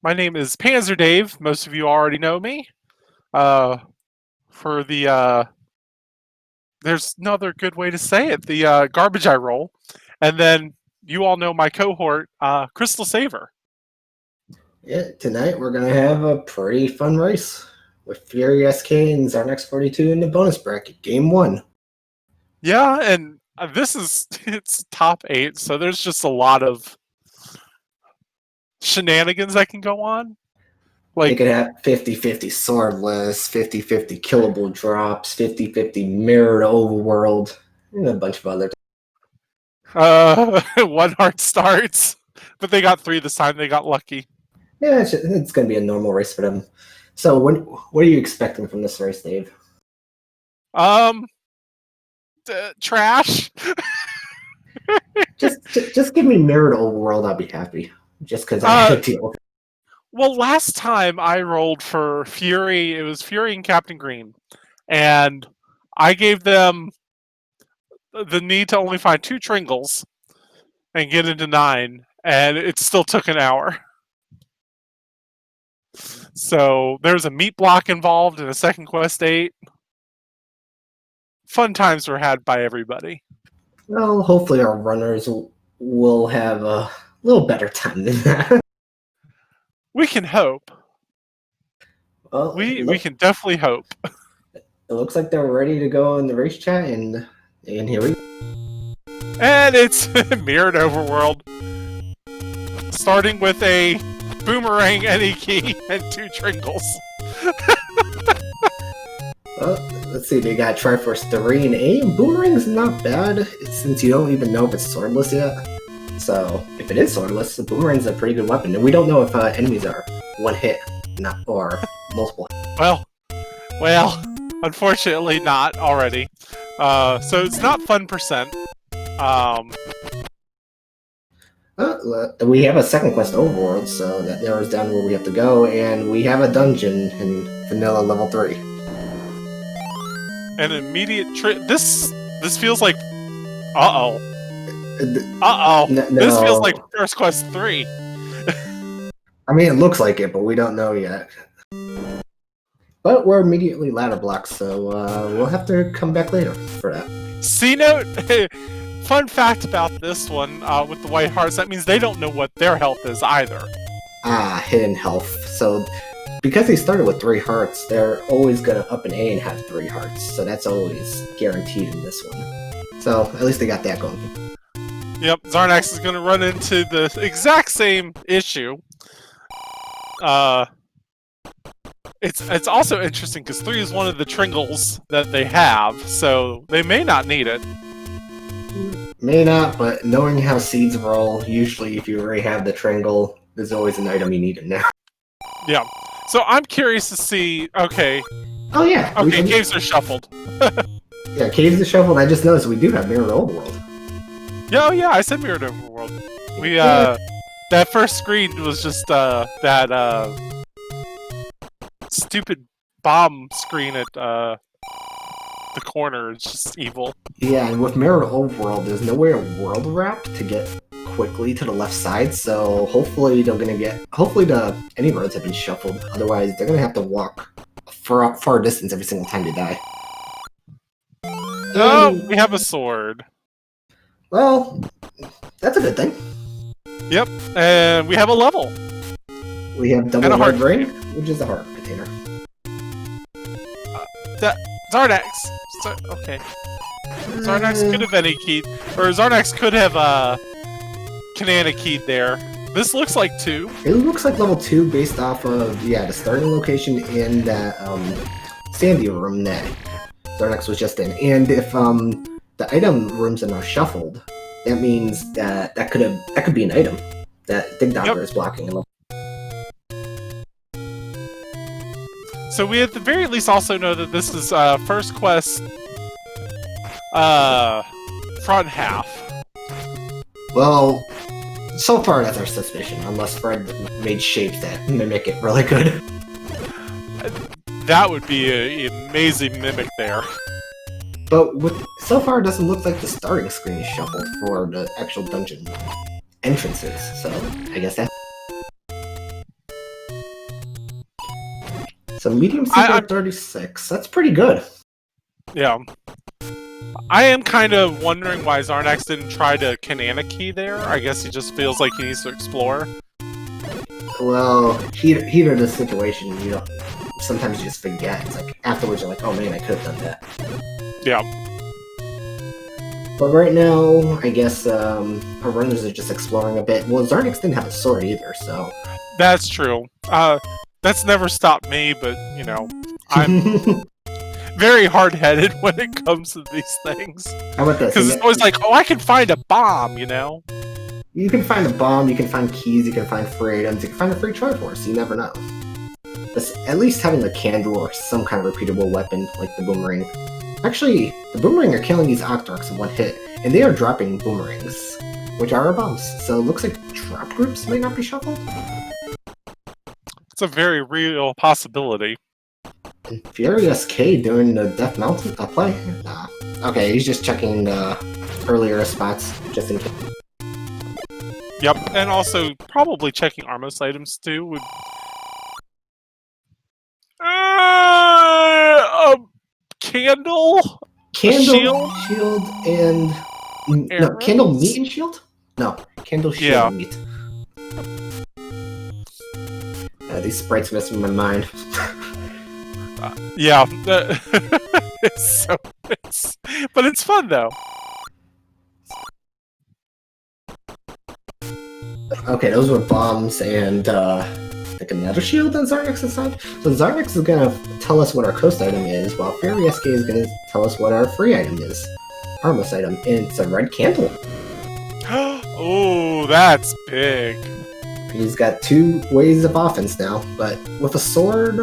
My name is Panzer Dave. Most of you already know me. For the there's no other good way to say it. The garbage I roll, and then you all know my cohort, Crystal Saver. Yeah, tonight we're gonna have a pretty fun race with FurySK and Xarnax42 in the bonus bracket, game 1. Yeah, and this is it's top 8, so there's just a lot of shenanigans that can go on. They could have 50-50 swordless, 50-50 killable drops, 50-50 mirrored overworld, and a bunch of other. One heart starts, but they got 3 this time. They got lucky. Yeah, it's gonna be a normal race for them. So, what are you expecting from this race, Dave? Trash. just give me mirrored overworld. I'll be happy. Just because I have to deal with it. Well, last time I rolled for Fury, it was Fury and Captain Green, and I gave them the need to only find 2 Tringles and get into 9, and it still took an hour. So there's a meat block involved in a second quest 8. Fun times were had by everybody. Well, hopefully our runners will have a little better time than that. We can hope. Well, we can definitely hope. It looks like they're ready to go in the race chat, and here we go. And it's mirrored overworld, starting with a boomerang any key and 2 Tringles. Well, let's see, they got Triforce 3 and A. Boomerang's not bad, since you don't even know if it's swordless yet. So, if it is swordless, the Boomerang's a pretty good weapon. And we don't know if enemies are one hit, or multiple. Well, unfortunately not already. So it's not fun percent. We have a second quest overworld, so that narrows down where we have to go, and we have a dungeon in vanilla level 3. An immediate this feels like no. This feels like First Quest 3. I mean, it looks like it, but we don't know yet. But we're immediately ladder blocked, so we'll have to come back later for that. C-note, fun fact about this one with the white hearts, that means they don't know what their health is either. Hidden health. So, because they started with 3 hearts, they're always going to up an A and have 3 hearts. So that's always guaranteed in this one. So, at least they got that going. Yep, Xarnax is going to run into the exact same issue. It's also interesting because 3 is one of the Tringles that they have, so they may not need it. May not, but knowing how seeds roll, usually if you already have the Tringle, there's always an item you need in there. Yeah. So I'm curious to see, okay. Oh yeah. Okay, caves are shuffled. Yeah, caves are shuffled. I just noticed we do have mirrored overworld. Yeah, oh yeah, I said mirrored overworld. We, that first screen was just, that, stupid bomb screen at, the corner. It's just evil. Yeah, and with mirrored overworld, there's nowhere world wrap to get quickly to the left side, so hopefully any roads have been shuffled. Otherwise, they're gonna have to walk for far distance every single time they die. Oh, we have a sword. Well, that's a good thing. Yep, and we have a level. We have double red ring, which is a heart container. Xarnax. Okay. Xarnax could have any keyed, or Xarnax could have Kanana keyed there. This looks like 2. It looks like level 2 based off of the starting location in that Sandy room that Xarnax was just in. And if the item rooms are now shuffled, that means that could be an item that Dig Doctor is blocking. So we at the very least also know that this is first quest front half. Well, so far that's our suspicion, unless Fred made shapes that mimic it really good. That would be an amazing mimic there. But so far it doesn't look like the starting screen is shuffled for the actual dungeon entrances, so I guess that. So medium speed 36. That's pretty good. Yeah. I am kind of wondering why Xarnax didn't try to Kananaki there. I guess he just feels like he needs to explore. Well, heat of the situation, you know, sometimes you just forget. It's like, afterwards you're like, oh man, I could have done that. Yeah. But right now, I guess, our runners are just exploring a bit. Well, Xarnax didn't have a sword either, so... That's true. That's never stopped me, but, you know, I'm very hard-headed when it comes to these things. How about this? Because it's always like, oh, I can find a bomb, you know? You can find a bomb, you can find keys, you can find free items, you can find a free Triforce, you never know. But at least having a candle or some kind of repeatable weapon, like the boomerang. Actually, the boomerang are killing these Octorks in one hit, and they are dropping boomerangs, which are our bombs. So it looks like drop groups might not be shuffled. It's a very real possibility. And FurySK doing the Death Mountain play? Okay, he's just checking the earlier spots, just in case. Yep, and also probably checking Armos items too would... Candle? Candle, shield, and... No, candle, meat, and shield? No, candle, shield, and meat. These sprites mess with my mind. Yeah. But it's fun, though. Okay, those were bombs and, like another shield on Xarnax's side. So Xarnax is gonna tell us what our coast item is, while FurySK is gonna tell us what our free item is. Armos item, and it's a red candle. Oh, that's big. He's got 2 ways of offense now, but with a sword,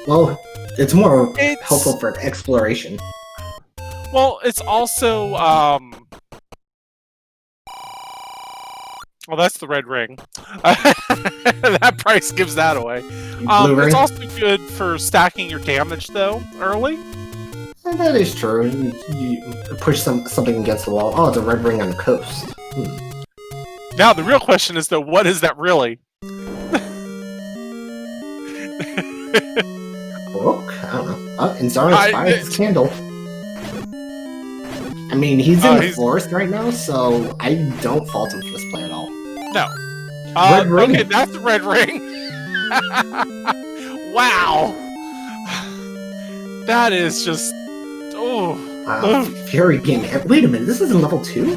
well, it's more helpful for exploration. Well, it's also, well, that's the red ring. That price gives that away. It's also good for stacking your damage, though, early. That is true. You push something against the wall. Oh, it's a red ring on the coast. Now, the real question is, though, what is that really? Look, I don't know. And Xarnax fires his candle. I mean, he's in the forest right now, so I don't fault him for this play at all. No. Red ring. Okay, that's the red ring. Wow. That is just... Oh. Fury game. Wait a minute, this isn't level 2?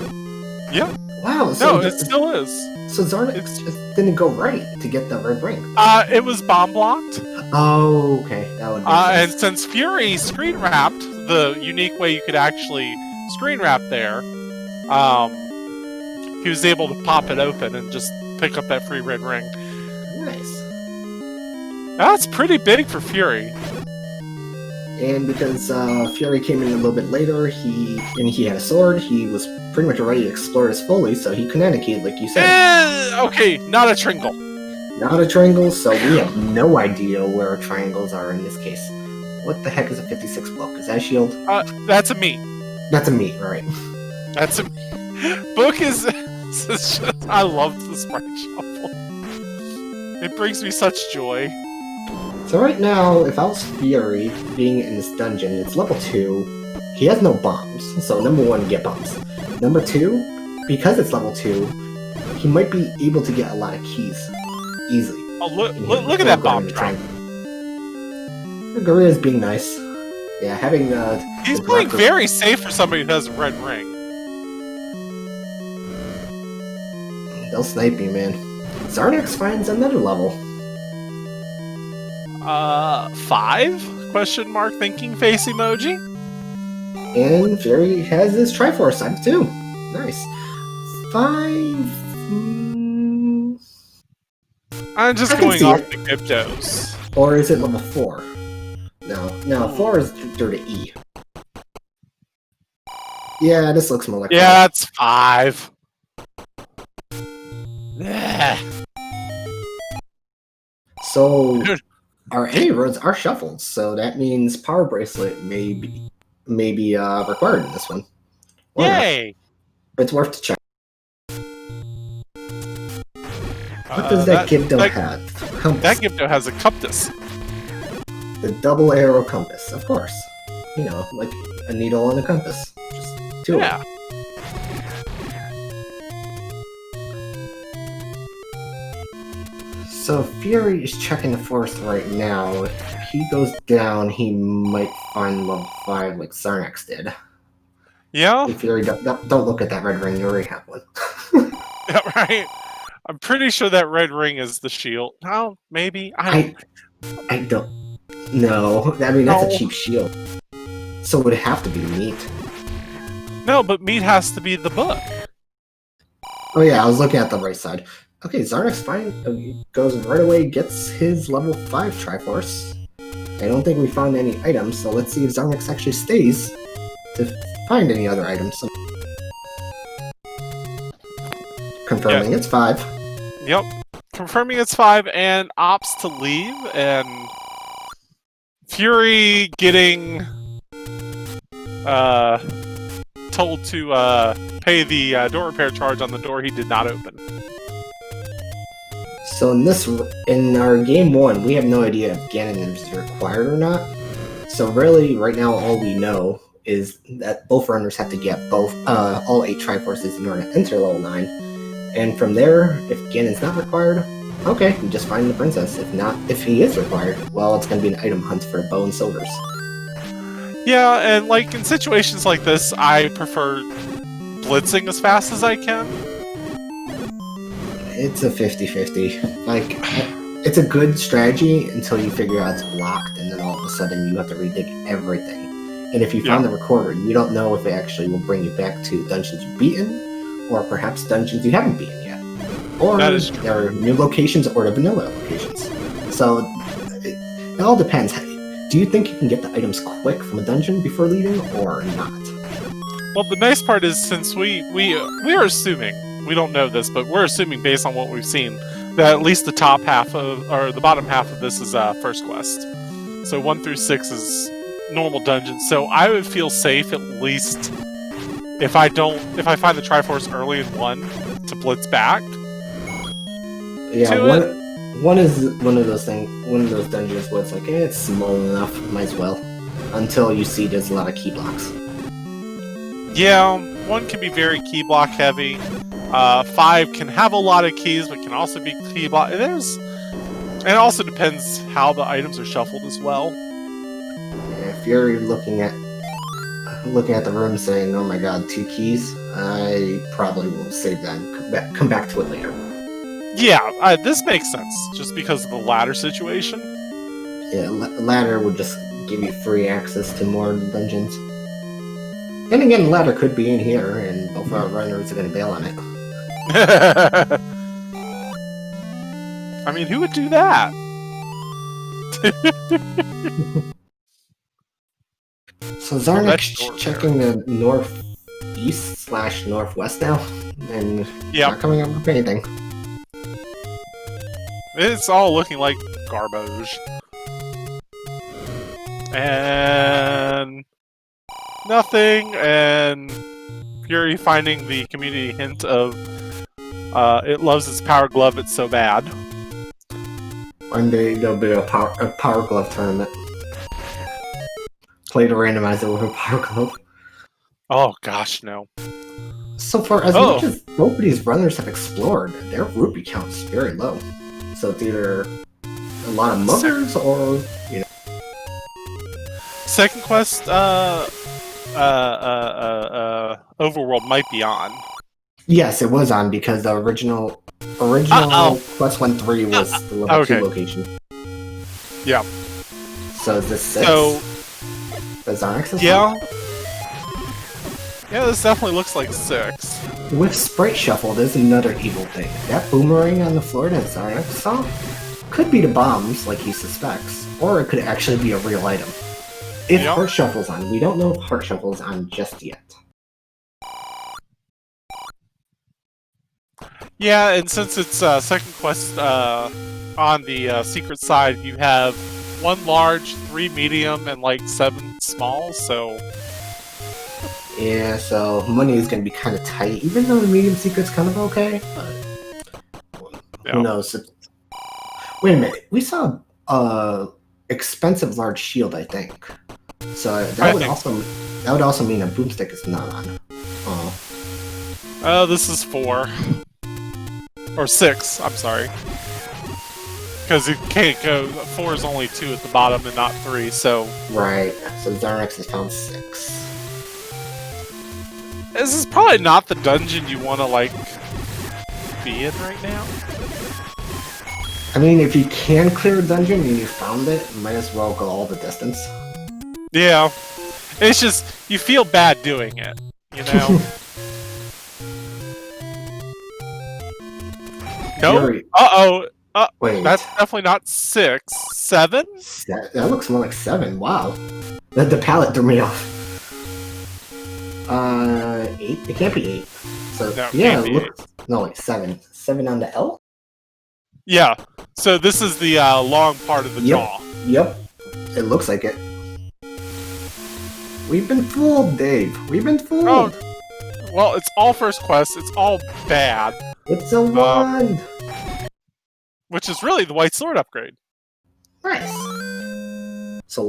Yeah. Wow. So no, it still is. So Xarnax just didn't go right to get the red ring. It was bomb blocked. Oh, okay. That would make sense. And since Fury screen wrapped, the unique way you could actually screen wrap there, he was able to pop it open and just pick up that free red ring. Nice. That's pretty big for Fury. And because Fury came in a little bit later, he had a sword, he was pretty much ready to explore this fully, so he Kananaki, like you said. Okay, not a Tringle. Not a triangle, so we have no idea where our triangles are in this case. What the heck is a 56 block? Is that a shield? That's a meat. That's a meat, right? That's a... Book is... I love the sprite shuffle. It brings me such joy. So right now, if I was Fury, being in this dungeon, it's level 2. He has no bombs, so number 1, get bombs. Number 2, because it's level 2, he might be able to get a lot of keys easily. Oh, look at that bomb drop. Gorilla's being nice. Yeah, having he's playing very safe for somebody who has a red ring. They'll snipe you, man. Xarnax finds another level. 5? Question mark thinking face emoji. And Fury has his Triforce item too. Nice. 5. I'm just going off the Gyptos. Or is it level 4? No, 4 is through to E. Yeah, this looks more like 5. Yeah, it's 5. Yeah. So our A roads are shuffled, so that means Power Bracelet may be required in this one. Yay! But it's worth to check. What does that Gypto have? That Gypto has a Cuptus. The double arrow compass, of course. You know, like a needle and a compass. Just two Yeah. of them. So Fury is checking the forest right now. If he goes down, he might find level 5 like Xarnax did. Yeah? Hey, Fury, don't look at that red ring, you already have one. Yeah, right. I'm pretty sure that red ring is the shield. Oh, maybe. I don't know. I mean, that's a No. cheap shield. So it would have to be meat. No, but meat has to be the book. Oh yeah, I was looking at the right side. Okay, Xarnax goes right away, gets his level 5 Triforce. I don't think we found any items, so let's see if Xarnax actually stays to find any other items. Confirming it's 5. Yep. Confirming it's 5 and opts to leave, and Fury getting told to pay the door repair charge on the door he did not open. So in our game 1, we have no idea if Ganon is required or not. So really, right now, all we know is that both runners have to get all 8 Triforces in order to enter level 9. And from there, if Ganon's not required, okay, we just find the princess. If he is required, well, it's going to be an item hunt for bow and silvers. Yeah, and like in situations like this, I prefer blitzing as fast as I can. It's a 50-50. Like, it's a good strategy until you figure out it's blocked, and then all of a sudden you have to redig everything. And if you found the recorder, you don't know if it actually will bring you back to dungeons you've beaten, or perhaps dungeons you haven't beaten yet. Or there are new locations or the vanilla locations. So, it all depends. Do you think you can get the items quick from a dungeon before leaving, or not? Well, the nice part is, since we are assuming, we don't know this, but we're assuming based on what we've seen, that at least the top half of, or the bottom half of this is first quest. So 1 through 6 is normal dungeons. So I would feel safe at least if I find the Triforce early in 1 to blitz back. Yeah, one is one of those dungeons where it's like, it's small enough, might as well. Until you see there's a lot of key blocks. Yeah, 1 can be very key block heavy. 5 can have a lot of keys, but can also be key block. It also depends how the items are shuffled as well. If you're looking at the room saying, "Oh my God, 2 keys," I probably will save that and come back to it later. Yeah, this makes sense just because of the ladder situation. Yeah, ladder would just give you free access to more dungeons. And again, the ladder could be in here, and both our runners are going to bail on it. I mean, who would do that? So Xarnax checking the northeast/northwest now, and not coming up with anything. It's all looking like garbage. And nothing, and Fury finding the community hint of it loves its power glove, it's so bad. One day there'll be a power glove tournament. Play to Randomizer with a power glove. Oh gosh, no. So far, as much as both of these runners have explored, their rupee count is very low. So it's either a lot of muggers or, you know. Second quest, Overworld might be on. Yes, it was on because the original quest 1-3 was the level 2 location. Yeah. So is this 6? So does Xarnax yeah, this definitely looks like 6. With sprite shuffle, there's another evil thing. That boomerang on the floor that Xarnax saw could be the bombs, like he suspects, or it could actually be a real item. If Heart Shuffle's on, we don't know if Heart Shuffle's on just yet. Yeah, and since it's second quest on the secret side, you have 1 large, 3 medium, and like 7 small, so... Yeah, so money is going to be kind of tight, even though the medium secret's kind of okay, but... Who knows? Wait a minute, we saw expensive large shield, I think. So I think that would also mean a boomstick is not on. Oh, Oh, this is 4. Or 6, I'm sorry. Because it can't go... 4 is only 2 at the bottom and not 3, so... right. So Xarnax has found 6. This is probably not the dungeon you want to, like, be in right now. I mean, if you can clear a dungeon and you found it, you might as well go all the distance. Yeah. It's just, you feel bad doing it, you know? No? Fury. Uh-oh! Wait. That's definitely not 6. 7? That looks more like 7. Wow. The palette threw me off. 8? It can't be 8. So, No, yeah, can't be look. No, wait, 7. 7 on the L? Yeah. So this is the long part of the jaw. Yep. It looks like it. We've been fooled, Dave. We've been fooled. Oh. Well, it's all first quest. It's all bad. It's a wand. Which is really the white sword upgrade. Nice. So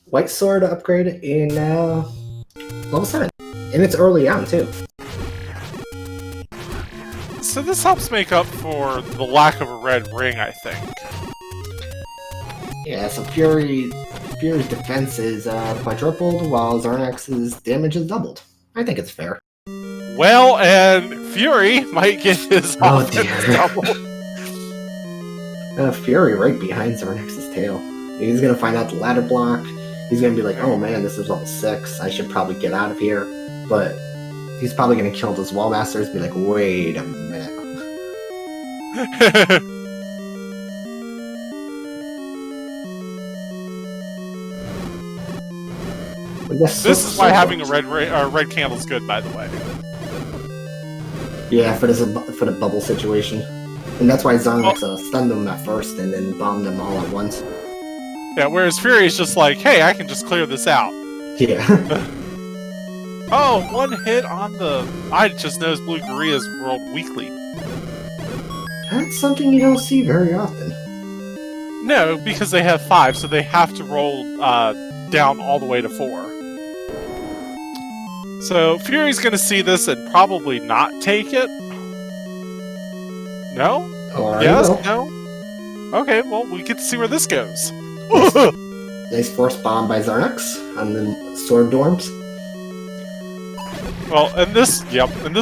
white sword upgrade in level 7. And it's early on, too. So this helps make up for the lack of a red ring, I think. Yeah, so Fury's defense is quadrupled, while Xarnax's damage is doubled. I think it's fair. Well, and Fury might get his offense doubled. Fury right behind Xarnax's tail. He's gonna find out the ladder block. He's gonna be like, oh man, this is level 6. I should probably get out of here. But he's probably gonna kill those wall masters and be like, wait a minute. This is why having a red candle's good, by the way. Yeah, for the bubble situation. And that's why Xarnax stunned them at first and then bombed them all at once. Yeah, whereas Fury is just like, hey, I can just clear this out. Yeah. Oh, 1 hit on the... I just noticed Blue Korea's rolled weakly. That's something you don't see very often. No, because they have 5, so they have to roll down all the way to 4. So Fury's gonna see this and probably not take it. No? Yes? No? Okay, well, we get to see where this goes. Nice force bomb by Xarnax on the sword dorms. Well, and this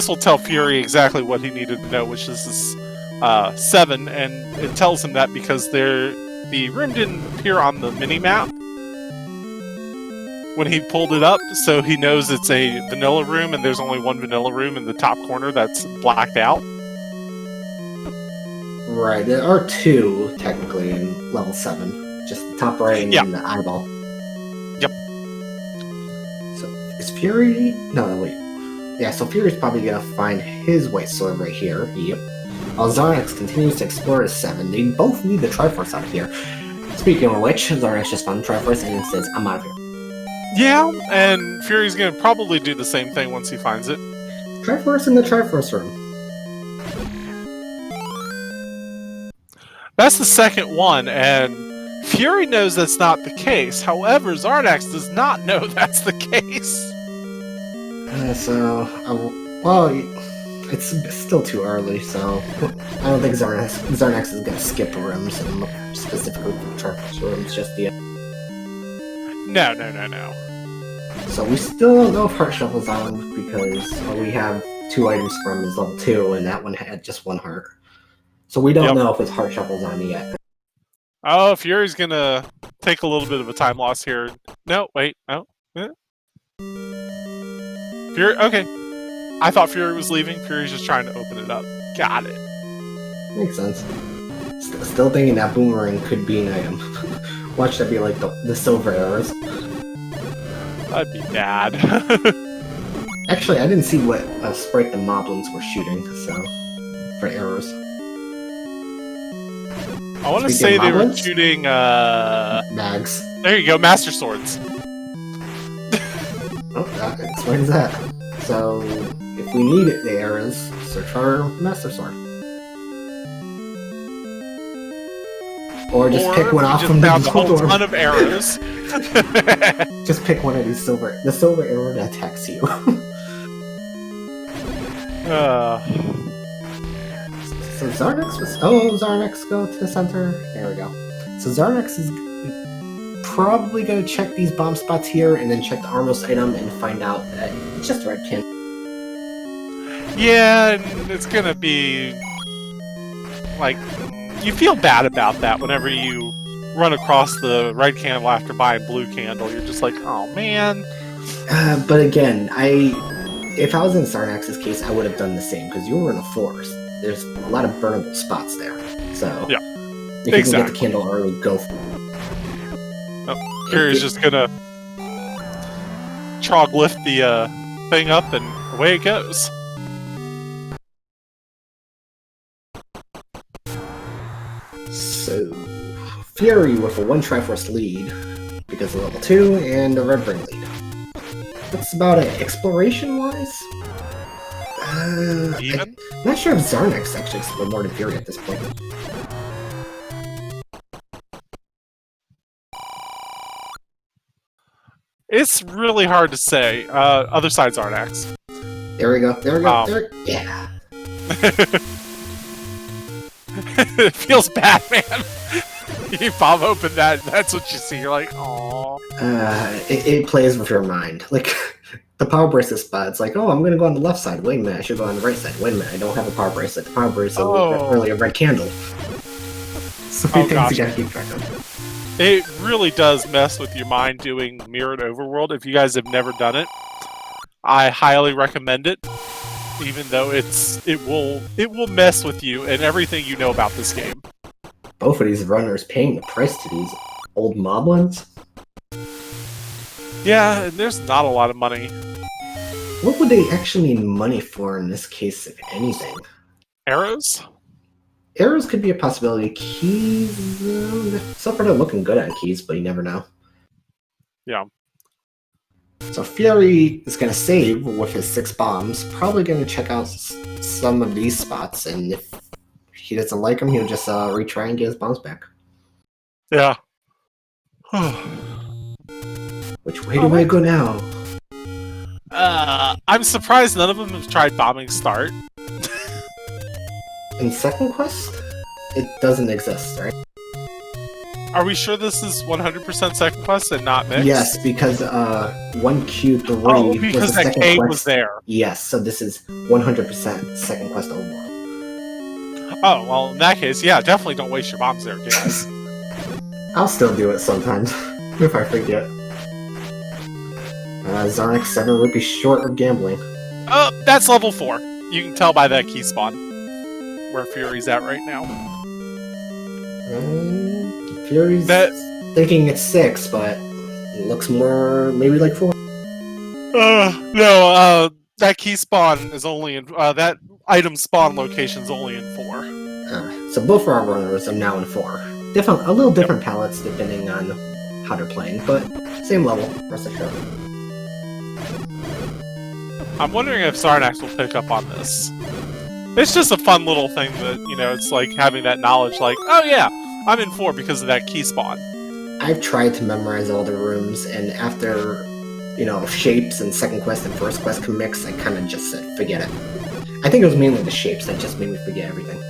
will tell Fury exactly what he needed to know, which is this 7, and it tells him that because the room didn't appear on the mini-map when he pulled it up, so he knows it's a vanilla room, and there's only one vanilla room in the top corner that's blacked out. Right, there are 2, technically, in level 7. Just the top right and the eyeball. Yep. So, is Fury... No, wait. Yeah, so Fury's probably gonna find his white sword right here. Yep. While Xarnax continues to explore his 7, they both need the Triforce out of here. Speaking of which, Xarnax just found the Triforce and says, I'm out of here. Yeah, and Fury's gonna probably do the same thing once he finds it. Triforce in the Triforce room. That's the second one, and Fury knows that's not the case. However, Xarnax does not know that's the case. Well, it's still too early, so I don't think Xarnax is gonna skip rooms and look specifically for Triforce rooms just yet. No. So we still don't know if Heart Shuffle's on because we have 2 items from his level 2, and that one had just 1 heart. So we don't know if his Heart Shuffle's on yet. Oh, Fury's gonna take a little bit of a time loss here. No, wait, no. Fury, okay. I thought Fury was leaving. Fury's just trying to open it up. Got it. Makes sense. Still thinking that boomerang could be an item. Watch that be like the silver arrows. That'd be bad. Actually, I didn't see what sprite the moblins were shooting, so... for arrows. I want to say they were shooting, Mags. There you go, Master Swords. Oh, that explains that. So, if we need the arrows, search our Master Sword. Or just pick one you off just from the found a gold whole orb. ton of arrows. Just pick one of these the silver arrow that attacks you. So Xarnax was... Oh, Xarnax, go to the center. There we go. So Xarnax is probably going to check these bomb spots here and then check the armorless item and find out that it's just a red can. Yeah, and it's gonna be... like, you feel bad about that whenever you run across the red candle after buying blue candle. You're just like, oh man. But again, if I was in Xarnax's case, I would have done the same, because you were in a forest. There's a lot of burnable spots there. So, yeah, if you can get the candle early, go for it. Oh, Fury's just gonna trog lift the thing up and away it goes. So, Fury with a 1 Triforce lead, because of level 2, and a red ring lead. That's about it. Exploration-wise? Even? I'm not sure if Xarnax actually explored more than Fury at this point. It's really hard to say. Other side Xarnax. There we go. There we go. Yeah. It feels bad, man. You pop open that, that's what you see. You're like, aww. It plays with your mind. Like, the power bracelet spot, it's like, oh, I'm gonna go on the left side. Wait a minute, I should go on the right side. Wait a minute, I don't have a power bracelet. The power bracelet was really a red candle. So many things you gotta keep track of. It really does mess with your mind doing Mirrored Overworld. If you guys have never done it, I highly recommend it. Even though it will mess with you and everything you know about this game. Both of these runners paying the price to these old moblins. Yeah, and there's not a lot of money. What would they actually need money for in this case, if anything? Arrows? Arrows could be a possibility. Keys... so far they're looking good on keys, but you never know. Yeah. So Fury is going to save with his 6 bombs, probably going to check out some of these spots, and if he doesn't like them, he'll just retry and get his bombs back. Yeah. Which way do I go now? I'm surprised none of them have tried bombing start. In second quest, it doesn't exist, right? Are we sure this is 100% second quest and not mixed? Yes, because 1Q3 oh, because was the that second cave quest. was there. Yes, so this is 100% second quest overworld. Oh, well, in that case, yeah, definitely don't waste your bombs there, guys. I'll still do it sometimes, if I forget. Xarnax 7 rupees short of gambling. Oh, that's level 4. You can tell by that key spawn where Fury's at right now. Fury's thinking it's 6, but it looks more maybe like 4. No, that key spawn is only in that item spawn location is only in 4. So both of our runners are now in 4. Different, a little different palettes depending on how they're playing, but same level. Rest assured. I'm wondering if Xarnax will pick up on this. It's just a fun little thing that, you know, it's like having that knowledge like, oh yeah, I'm in 4 because of that key spawn. I've tried to memorize all the rooms, and after, you know, shapes and second quest and first quest can mix, I kind of just said, forget it. I think it was mainly the shapes that just made me forget everything.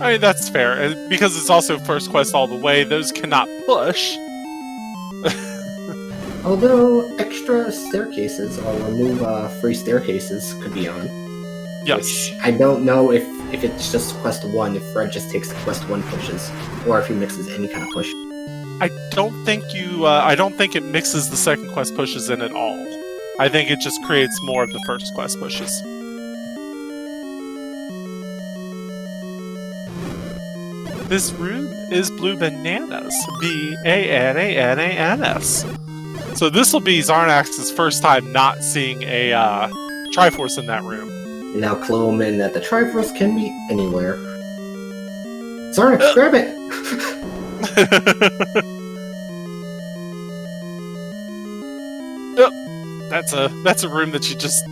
I mean, that's fair. And because it's also first quest all the way, those cannot push. Although extra staircases or remove free staircases could be on. Yes. Which I don't know if it's just quest 1, if Fred just takes the quest 1 pushes, or if he mixes any kind of push. I don't think I don't think it mixes the second quest pushes in at all. I think it just creates more of the first quest pushes. This room is Blue Bananas. B-A-N-A-N-A-N-S. So this will be Xarnax's first time not seeing a Triforce in that room. And now clue him in that the Triforce can be anywhere. Xarnax, grab it! That's a room that you just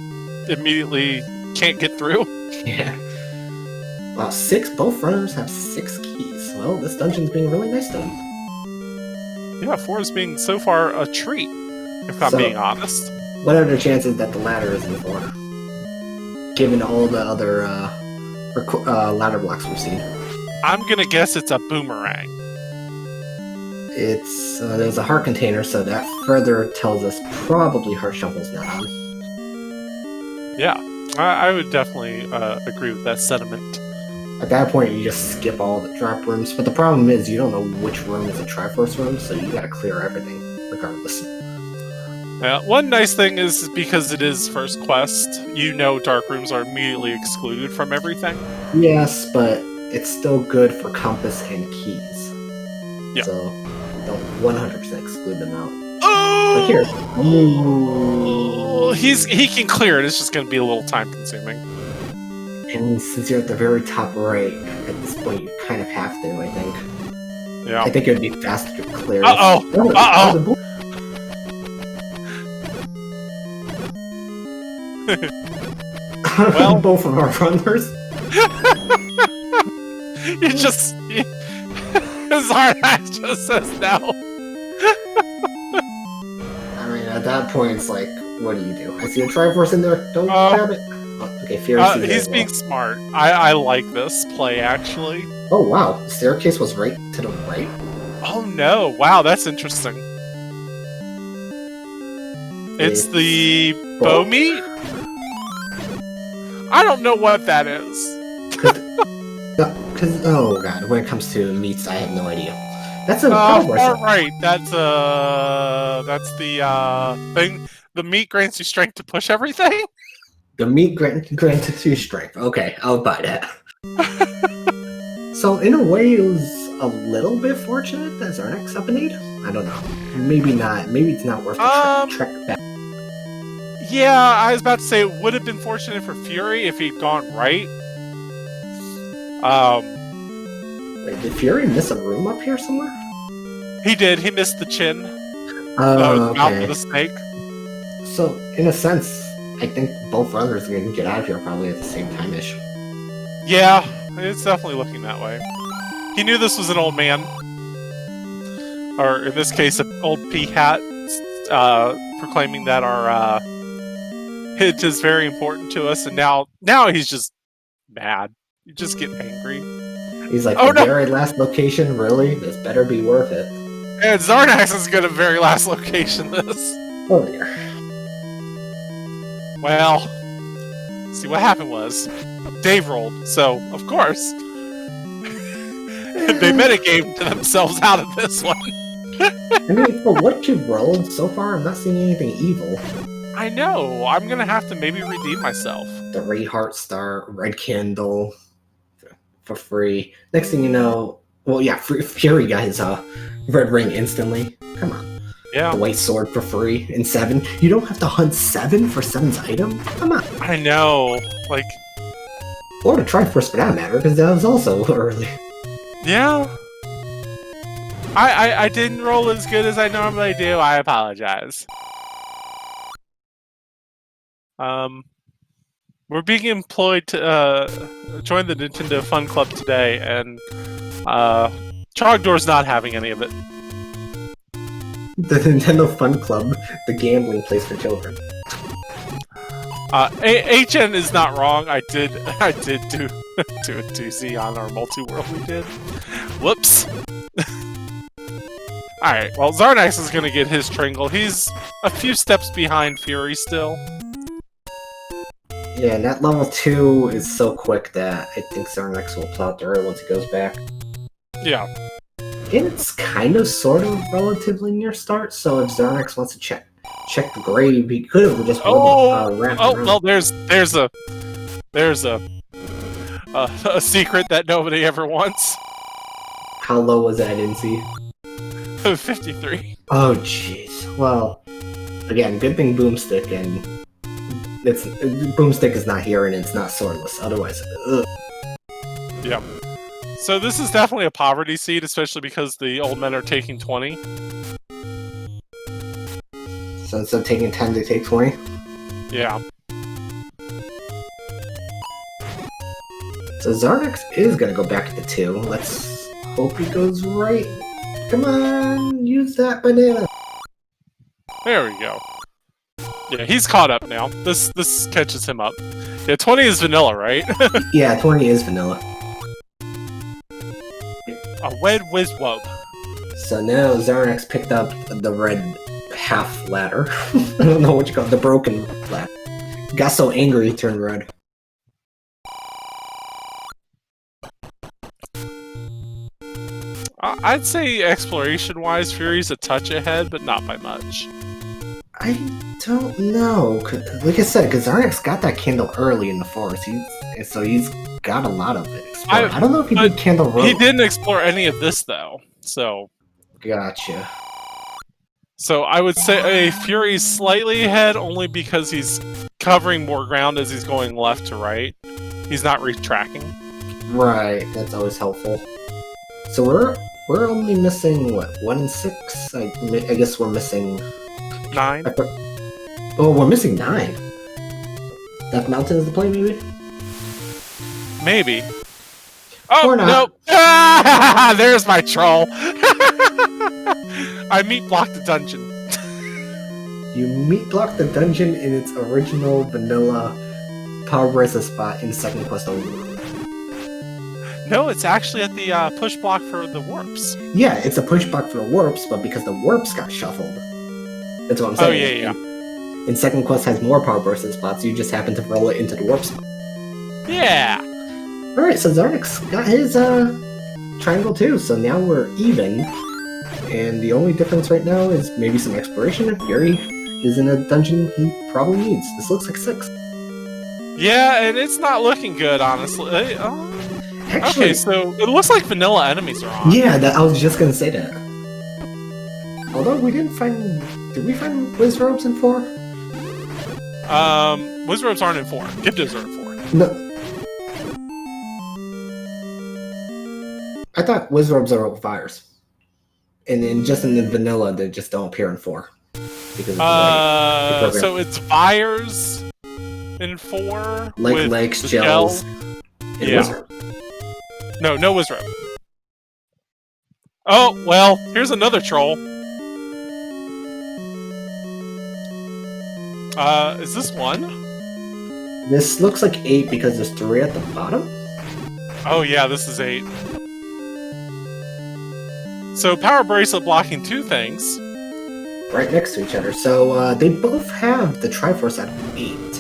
immediately can't get through. Yeah. Wow, 6. Both runners have 6 keys. Well, this dungeon's being really nice to them. Yeah, 4 is being so far a treat, if I'm being honest. What are the chances that the ladder is in 4? Given all the other ladder blocks we've seen. I'm gonna guess it's a boomerang. It's there's a heart container, so that further tells us probably Heart Shuffle's not on. Yeah, I would definitely agree with that sentiment. At that point, you just skip all the trap rooms, but the problem is you don't know which room is a Triforce room, so you gotta clear everything, regardless. One nice thing is because it is first quest, you know dark rooms are immediately excluded from everything. Yes, but it's still good for compass and keys. Yeah. So don't 100% exclude them out. Oh! But here. Ooh. He can clear it, it's just gonna be a little time consuming. And since you're at the very top right, at this point you kind of have to, I think. Yeah. I think it would be faster to clear it. Uh-oh! Uh-oh! Well, both of our runners. Xarnax just says no. I mean, at that point, it's like, what do you do? I see a Triforce in there. Don't grab it. Oh, okay, FurySK. He's being smart. I like this play actually. Oh wow, the staircase was right to the right. Oh no! Wow, that's interesting. It's the bow meat? I don't know what that is. Because, oh god, when it comes to meats, I have no idea. That's a far right. That's the thing. The meat grants you strength to push everything. The meat granted you strength. Okay, I'll buy that. So in a way, it was a little bit fortunate that Xarnax up an 8. I don't know. Maybe not. Maybe it's not worth the trek back. Yeah, I was about to say it would have been fortunate for Fury if he'd gone right. Wait, did Fury miss a room up here somewhere? He did. He missed the chin. Okay. Mouth of the snake. So, in a sense, I think both runners are going to get out of here probably at the same time-ish. Yeah, it's definitely looking that way. He knew this was an old man. Or, in this case, an old peahat, proclaiming that our hit is very important to us, and now he's just mad. You just get angry. He's like, the very last location, really? This better be worth it. And Xarnax is gonna very last location this. Oh dear. Well, see what happened was, Dave rolled, so of course they metagamed themselves out of this one. I mean, for what you've rolled so far, I'm not seeing anything evil. I know. I'm gonna have to maybe redeem myself. The Red Heart Star, Red Candle, for free. Next thing you know, well, yeah, Fury got his red ring instantly. Come on. Yeah. The white sword for free in 7. You don't have to hunt 7 for 7's item? Come on. I know. Like... Or the Triforce for that matter, because that was also early. Yeah. I didn't roll as good as I normally do. I apologize. We're being employed to join the Nintendo Fun Club today, and Trogdor's not having any of it. The Nintendo Fun Club, the gambling place for children. HN is not wrong. I did do a doozy on our multi-world we did. Whoops. Alright, well, Xarnax is gonna get his Tringle. He's a few steps behind Fury still. Yeah, and that level 2 is so quick that I think Xarnax will plow through it once he goes back. Yeah. And it's kind of, sort of, relatively near start, so if Xarnax wants to check the grave, he could have just wrapped around. Well, there's a secret that nobody ever wants. How low was that? I didn't see. 53. Oh, jeez. Well, again, good thing Boomstick and Boomstick is not here and it's not swordless. Otherwise, ugh. Yep. So this is definitely a poverty seed, especially because the old men are taking 20. So instead of taking 10, they take 20? Yeah. So Xarnax is gonna go back to 2. Let's hope he goes right. Come on, use that banana. There we go. Yeah, he's caught up now. This catches him up. Yeah, 20 is vanilla, right? Yeah, 20 is vanilla. A wed wizwob. So now Xarnax picked up the red half ladder. I don't know what you call it, the broken ladder. Got so angry he turned red. I'd say exploration-wise, Fury's a touch ahead, but not by much. I don't know. Like I said, because Xarnax got that candle early in the forest, so he's got a lot of it. I don't know if he did Candle Road. He didn't explore any of this, though, so... Gotcha. So I would say Fury's slightly ahead, only because he's covering more ground as he's going left to right. He's not retracking. Right, that's always helpful. So we're only missing, what, 1 and 6? I guess we're missing... 9? Oh, we're missing 9. Death Mountain is the play, maybe? Maybe. Oh, Or not. no! Ah, there's my troll! I meat blocked the dungeon. You meat block the dungeon in its original vanilla Power Bracelet spot in second quest only. No, it's actually at the push block for the warps. Yeah, it's a push block for the warps, but because the warps got shuffled. That's what I'm saying. Oh, yeah. And second quest has more Power Bracelet spots, you just happen to roll it into the warp spot. Yeah! Alright, so Xarnax got his triangle too, so now we're even. And the only difference right now is maybe some exploration. If Fury is in a dungeon he probably needs. This looks like 6. Yeah, and it's not looking good, honestly. Actually, Okay, so it looks like vanilla enemies are on. yeah, I was just gonna say that. Although we didn't find... Did we find Wizrobes in 4? Wizrobes aren't in 4. Gibdos are in 4. No. I thought Wizrobes are fires. And then just in the vanilla, they just don't appear in 4. Because of the so it's fires in 4? like with legs, the gels, gel. and Yeah. Wizrobe. No Wizrobe. Oh, well, here's another troll. Is this 1? This looks like 8 because there's 3 at the bottom. Oh yeah, this is 8. So Power Bracelet blocking 2 things. Right next to each other. So they both have the Triforce at 8.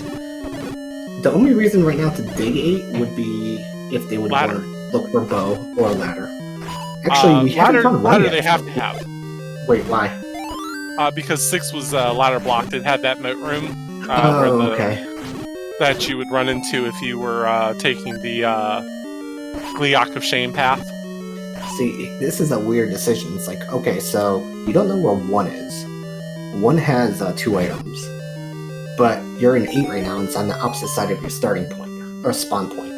The only reason right now to dig 8 would be if they would want to look for bow or a ladder. Actually, we haven't found one ladder yet. they have to have. Wait, why? Because 6 was ladder blocked. It had that moat room Okay. that you would run into if you were taking the Gliok of Shame path. See, this is a weird decision. It's like, okay, so you don't know where 1 is. 1 has 2 items. But you're in 8 right now, and it's on the opposite side of your starting point, or spawn point.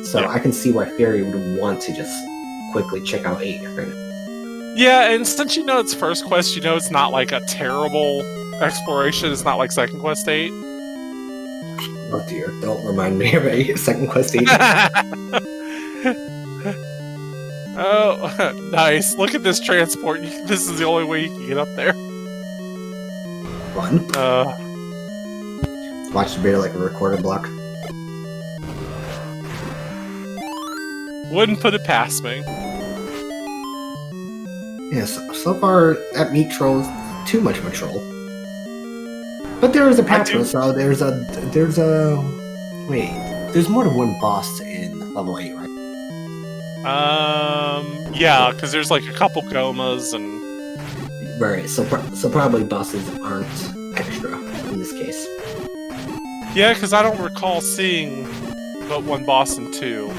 So Yeah. I can see why Fury would want to just quickly check out 8 right now. Yeah, and since you know it's first quest, you know it's not like a terrible exploration. It's not like second quest 8. Oh dear, don't remind me of a second quest 8. Oh, nice. Look at this transport. This is the only way you can get up there. Run. Watch the video like a recorder block. Wouldn't put it past me. Yes, so far that meat troll is too much of a troll. But there is a patron, so there's more than 1 boss in level 8, right? Yeah, because there's like a couple gomas and... Right, so probably bosses aren't extra in this case. Yeah, because I don't recall seeing but 1 boss in 2.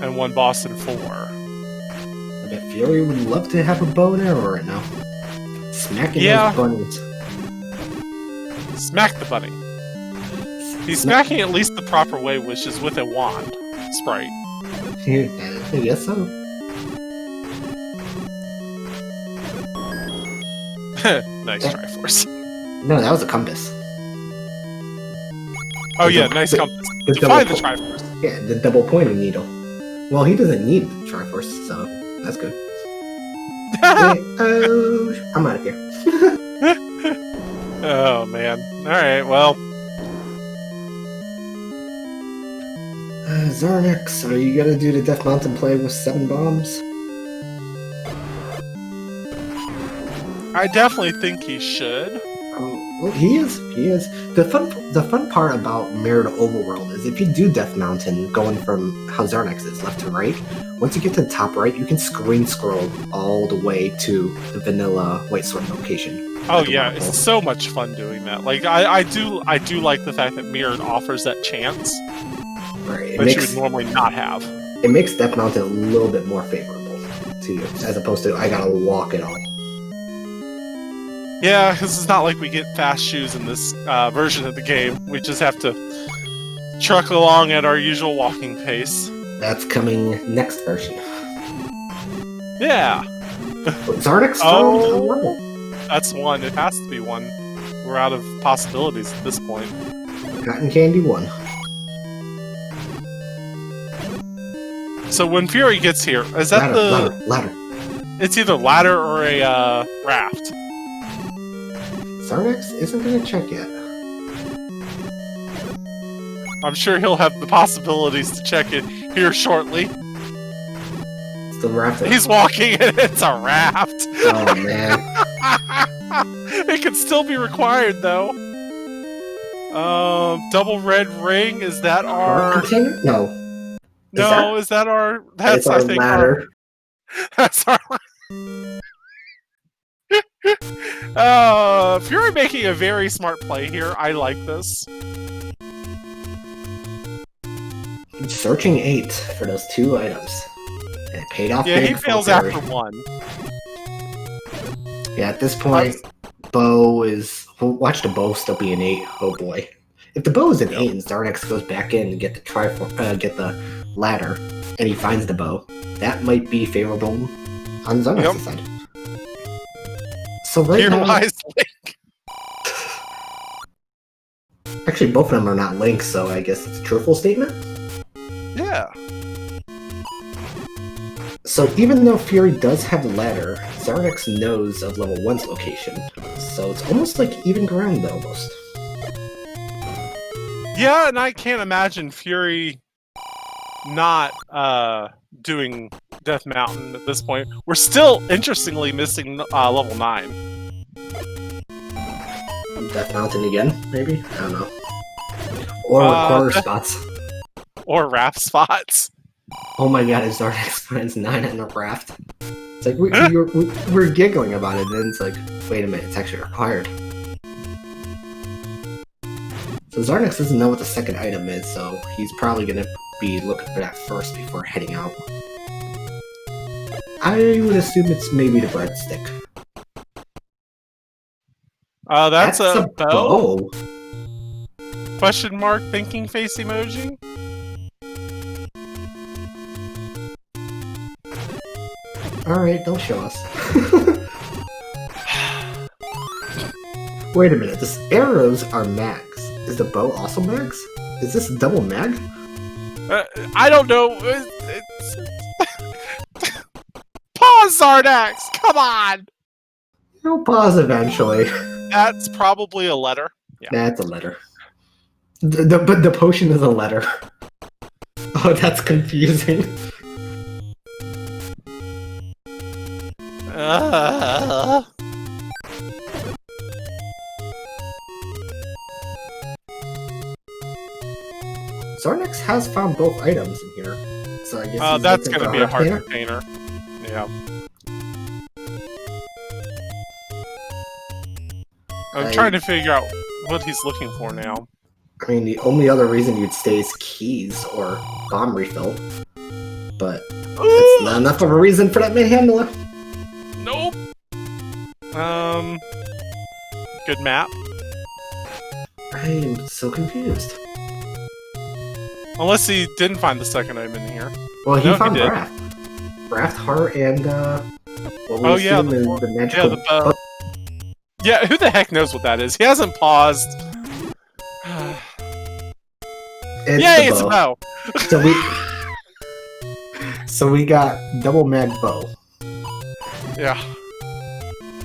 And 1 boss in 4. I bet Fury would love to have a bow and arrow right now. Smacking those bunnies. Smack the bunny. He's smacking at least the proper way, which is with a wand sprite. I guess so. Nice Triforce. No, that was a compass. Oh yeah, nice compass. The Define the double Triforce. Yeah, the double pointing needle. Well, he doesn't need the Triforce, so that's good. Oh, I'm out of here. Oh man. Alright, well. Xarnax, are you gonna do the Death Mountain play with 7 bombs? I definitely think he should. Well, he is. He is. The fun part about Mirrored Overworld is if you do Death Mountain, going from how Xarnax is left to right, once you get to the top right, you can screen scroll all the way to the vanilla White Sword location. Oh yeah, it's so much fun doing that. Like I do like the fact that Mirrored offers that chance, right? that you would normally not have. It makes Death Mountain a little bit more favorable to you, as opposed to I gotta walk it all. Yeah, because it's not like we get fast shoes in this version of the game. We just have to truck along at our usual walking pace. That's coming next version. Yeah. Xarnax found a level. That's 1. It has to be 1. We're out of possibilities at this point. Cotton Candy 1. So when Fury gets here, is that ladder? It's either ladder or a raft. Xarnax isn't gonna check yet. I'm sure he'll have the possibilities to check it here shortly. It's the raft. He's walking and it's a raft. Oh man. It could still be required though. Double red ring, is that our container? No. Is that our that's our I think ladder. That's our Fury making a very smart play here. I like this. Searching 8 for those 2 items. And it paid off. Yeah, he fails after 1. Yeah, at this point, bow is. Well, watch the bow still be an 8. Oh boy. If the bow is an 8 and Xarnax goes back in and get the get the ladder, and he finds the bow, that might be favorable on Xarnax's side. So right now, lies Link. Actually, both of them are not links, so I guess it's a truthful statement. Yeah. So even though Fury does have the ladder, Xarnax knows of level 1's location. So it's almost like even ground, almost. Yeah, and I can't imagine Fury not doing Death Mountain at this point. We're still, interestingly, missing level 9. Death Mountain again, maybe? I don't know. Or corner spots. Or raft spots. Oh my god, if Xarnax finds 9 in a raft. It's like, we're giggling about it, and then it's like, wait a minute, it's actually required. So Xarnax doesn't know what the second item is, so he's probably gonna be looking for that first before heading out. I would assume it's maybe the breadstick. That's a bow? bow. Question mark thinking face emoji? Alright, don't show us. Wait a minute, the arrows are mags. Is the bow also mags? Is this double mag? I don't know. Pause, Xarnax! Come on! He'll pause eventually. That's probably a letter. Yeah. That's a letter. But the potion is a letter. Oh, that's confusing. Xarnax has found both items in here, so I guess that's gonna be a hard container. Yeah. I'm trying to figure out what he's looking for now. I mean, the only other reason you'd stay is keys or bomb refill, but it's not enough of a reason for that manhandler. Nope. Good map. I am so confused. Unless he didn't find the second item in here. Well, he found did. Raft, Heart, and what we assume is the magical. Yeah, the bow. Yeah, who the heck knows what that is? He hasn't paused. It's Yay, the it's a bow. bow. So we got double mag bow. Yeah.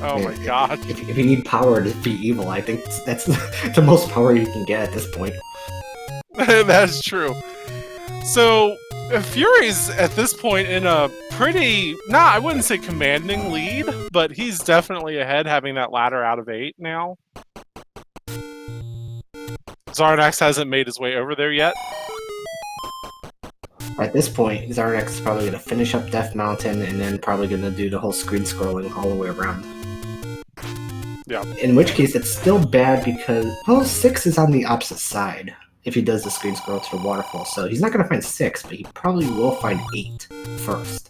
Oh my Man, god. If you need power to be evil, I think that's the most power you can get at this point. That's true. So, Fury's at this point in a pretty, I wouldn't say commanding lead, but he's definitely ahead, having that ladder out of 8 now. Xarnax hasn't made his way over there yet. At this point, Xarnax is probably going to finish up Death Mountain and then probably going to do the whole screen scrolling all the way around. Yeah. In which case, it's still bad because, well, 6 is on the opposite side if he does the screen scroll to the waterfall. So he's not going to find 6, but he probably will find 8 first.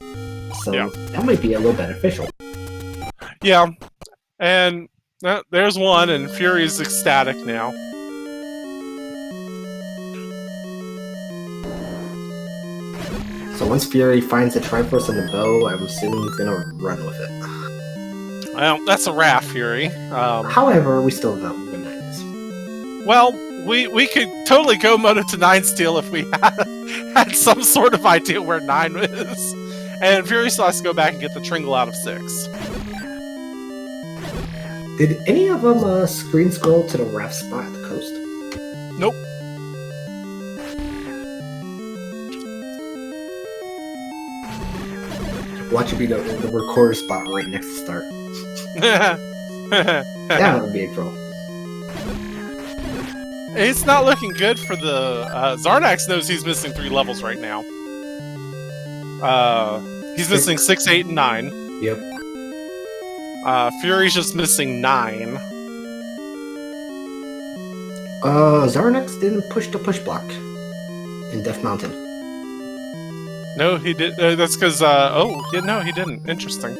So yeah. that might be a little beneficial. Yeah. And there's one, and Fury's ecstatic now. So once Fury finds the Triforce and the bow, I'm assuming he's going to run with it. Well, that's a raft, Fury. However, we still have good 9s. Well, we could totally go Moto to 9 steal if we had some sort of idea where 9 is. And Fury still has to go back and get the Tringle out of 6. Did any of them screen scroll to the raft spot at the coast? Nope. Watch it be the recorder spot right next to start. That would be a troll. It's not looking good for the... Xarnax knows he's missing 3 levels right now. He's missing 6, 8, and 9. Yep. Fury's just missing 9. Xarnax didn't push the push block in Death Mountain. No, he did. That's because, no, he didn't. Interesting.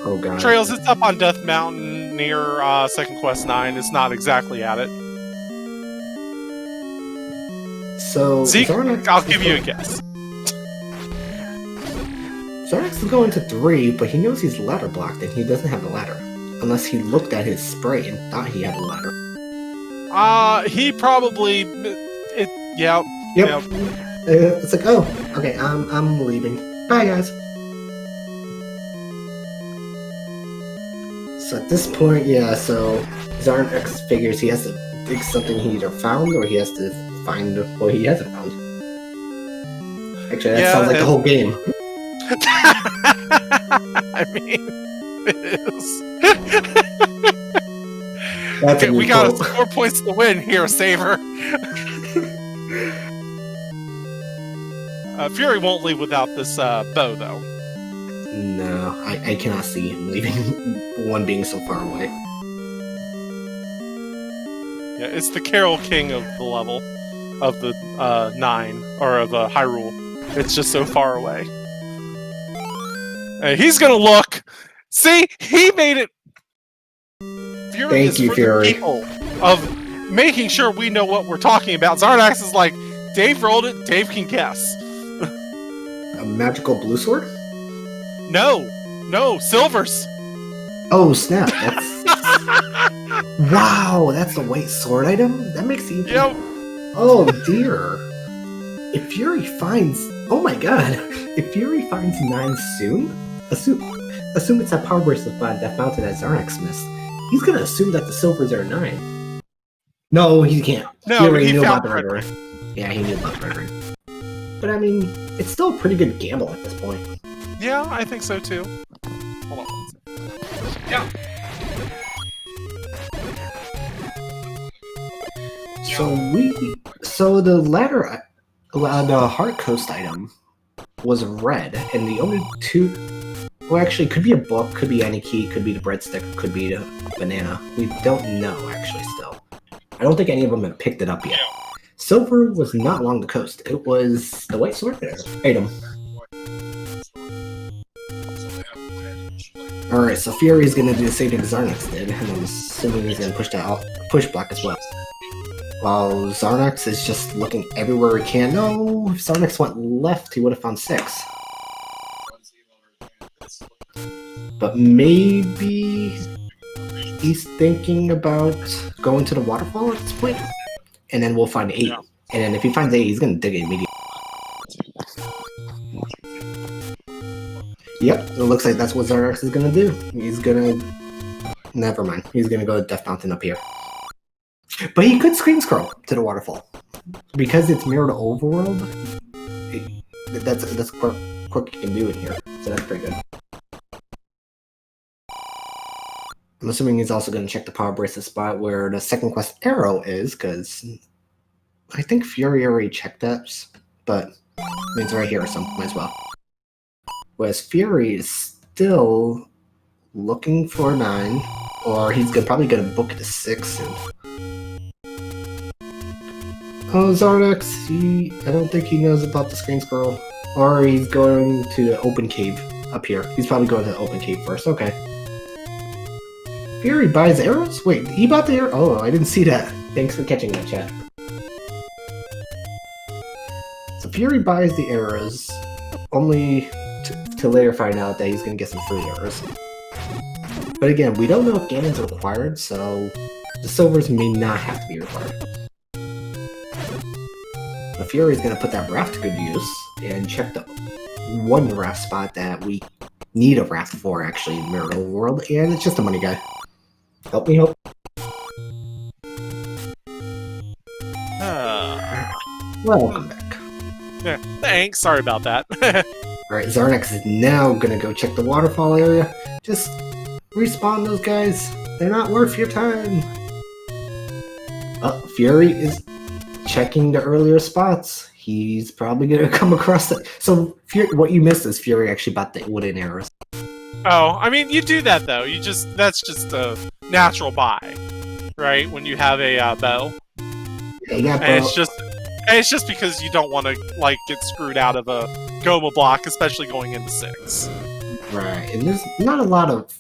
Oh god. Trails, it's up on Death Mountain near Second Quest 9. It's not exactly at it. So Zeke, Xarnax I'll give you a guess. Xarnax is going to 3, but he knows he's ladder blocked and he doesn't have the ladder. Unless he looked at his spray and thought he had a ladder. He probably... yeah. Yep. Yeah. It's like, oh, okay, I'm leaving. Bye, guys. So at this point, yeah, so Xarnax figures he has to dig something he either found or he has to find what he hasn't found. Actually, that sounds like the whole game. I mean, it is. That's okay, we got 4 points to win here, Saver. Fury won't leave without this bow, though. No, I cannot see him leaving, one being so far away. Yeah, it's the Carol King of the level, of the 9, or of Hyrule. It's just so far away. He's gonna look! See? He made it! Fury is for the people of making sure we know what we're talking about. Xarnax is like, Dave rolled it, Dave can guess. A magical blue sword? No, silvers. Oh snap! That's wow. That's a white sword item. That makes it. Yep. Oh dear. If Fury finds, oh my god, if Fury finds 9 soon, assume it's that power bracelet by Death Mountain that Xarnax missed. He's gonna assume that the silvers are 9. No, he can't. No, Fury he knew found about the red ring. Yeah, he knew about the red ring. But I mean, it's still a pretty good gamble at this point. Yeah, I think so too. Hold on one second. Yeah. So the ladder, the Heart Coast item was red, and the only 2, well actually, could be a book, could be any key, could be the breadstick, could be the banana. We don't know actually still. I don't think any of them have picked it up yet. Silver was not along the coast. It was the white sword item. Alright, so Fury is going to do the same thing Xarnax did, and I'm assuming he's going to push that push block as well. While Xarnax is just looking everywhere he can. No, if Xarnax went left, he would have found 6. But maybe he's thinking about going to the waterfall at this point? and then we'll find 8. Yeah. And then if he finds 8, he's gonna dig it immediately. Yep, it looks like that's what Xarnax is gonna do. He's gonna... Never mind. He's gonna go to Death Mountain up here. But he could screen scroll to the waterfall. Because it's mirrored overworld, that's a quick you can do in here. So that's pretty good. I'm assuming he's also going to check the power bracelet spot where the second quest arrow is, because I think Fury already checked that, but it's right here, so might as well. Whereas Fury is still looking for 9, or he's probably going to book it to 6 soon. Oh, Xarnax, I don't think he knows about the screen scroll. Or he's going to the open cave up here. He's probably going to the open cave first, okay. Fury buys arrows? Wait, he bought the arrow? Oh, I didn't see that. Thanks for catching that, chat. So Fury buys the arrows, only to later find out that he's going to get some free arrows. But again, we don't know if Ganon's required, so the silvers may not have to be required. But Fury's going to put that raft to good use and check the one raft spot that we need a raft for, actually, in Mirror Overworld, and it's just a money guy. Help me help. Welcome back. Yeah, thanks. Sorry about that. Alright, Xarnax is now gonna go check the waterfall area. Just respawn those guys. They're not worth your time. Fury is checking the earlier spots. He's probably gonna come across that. So, what you missed is Fury actually bought the wooden arrows. Oh, I mean, you do that though. That's just a natural buy, right? When you have a bow. Yeah, and it's just because you don't want to like get screwed out of a Goma block, especially going into 6. Right, and there's not a lot of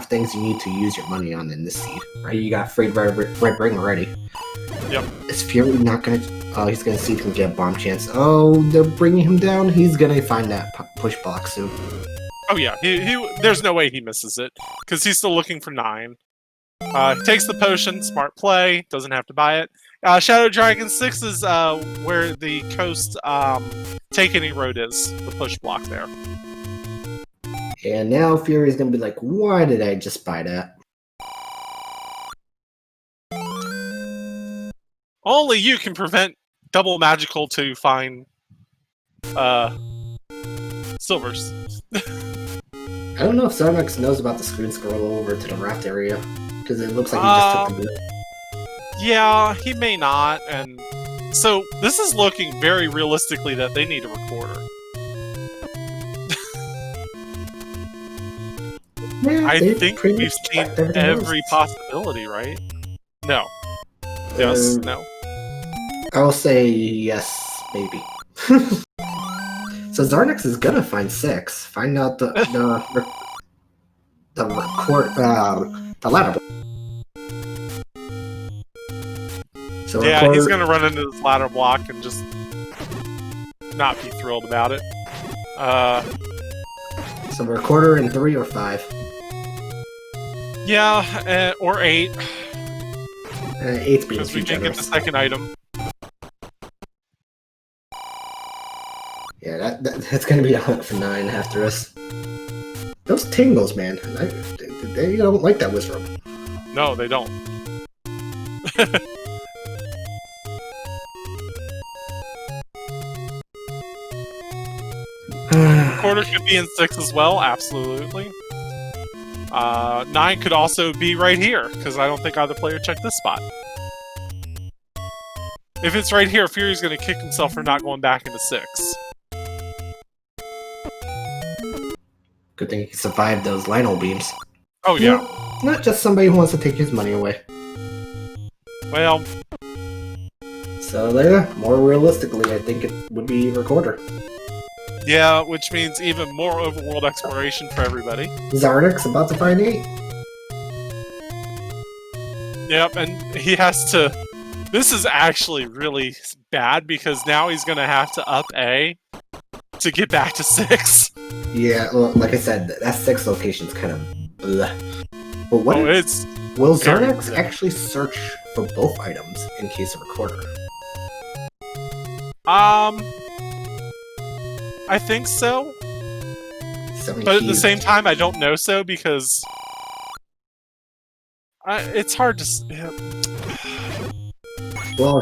things you need to use your money on in this seed. Right, you got free red ring already. Yep. Is Fury not gonna? Oh, he's gonna see if he can get a bomb chance. Oh, they're bringing him down. He's gonna find that push block soon. Oh yeah, there's no way he misses it because he's still looking for 9. He takes the potion, smart play, doesn't have to buy it. Shadow Dragon 6 is where the coast Take Any Road is, the push block there. And now Fury's gonna be like, why did I just buy that? Only you can prevent double magical to find silvers. I don't know if Xarnax knows about the screen scroll over to the raft area, because it looks like he just took the boot. Yeah, he may not, and so this is looking very realistically that they need a recorder. Yeah, I think we've seen every possibility, right? No. Yes, no. I'll say yes, maybe. So Xarnax is gonna find 6. Find out the ladder. So yeah, he's gonna run into this ladder block and just not be thrilled about it. So recorder in 3 or 5. Yeah, or 8. 8's being because we didn't get the second item. Yeah, that's gonna be a hunt for 9 after us. Those tingles, man. They don't like that wizard. No, they don't. Quarter could be in 6 as well, absolutely. 9 could also be right here, because I don't think either player checked this spot. If it's right here, Fury's gonna kick himself for not going back into 6. Good thing he survived those Lionel beams. Oh yeah. Not just somebody who wants to take his money away. Well. So there, more realistically, I think it would be recorder. Yeah, which means even more overworld exploration for everybody. Xarnax about to find 8. Yep, and he has to... This is actually really bad, because now he's gonna have to up A to get back to 6. Yeah, well, like I said, that 6 location's kind of bleh. But what? Oh, it's Will Very Xarnax good. actually search for both items in case of recorder? I think so, 7 but at the keys. same time, I don't know so because it's hard to. Well,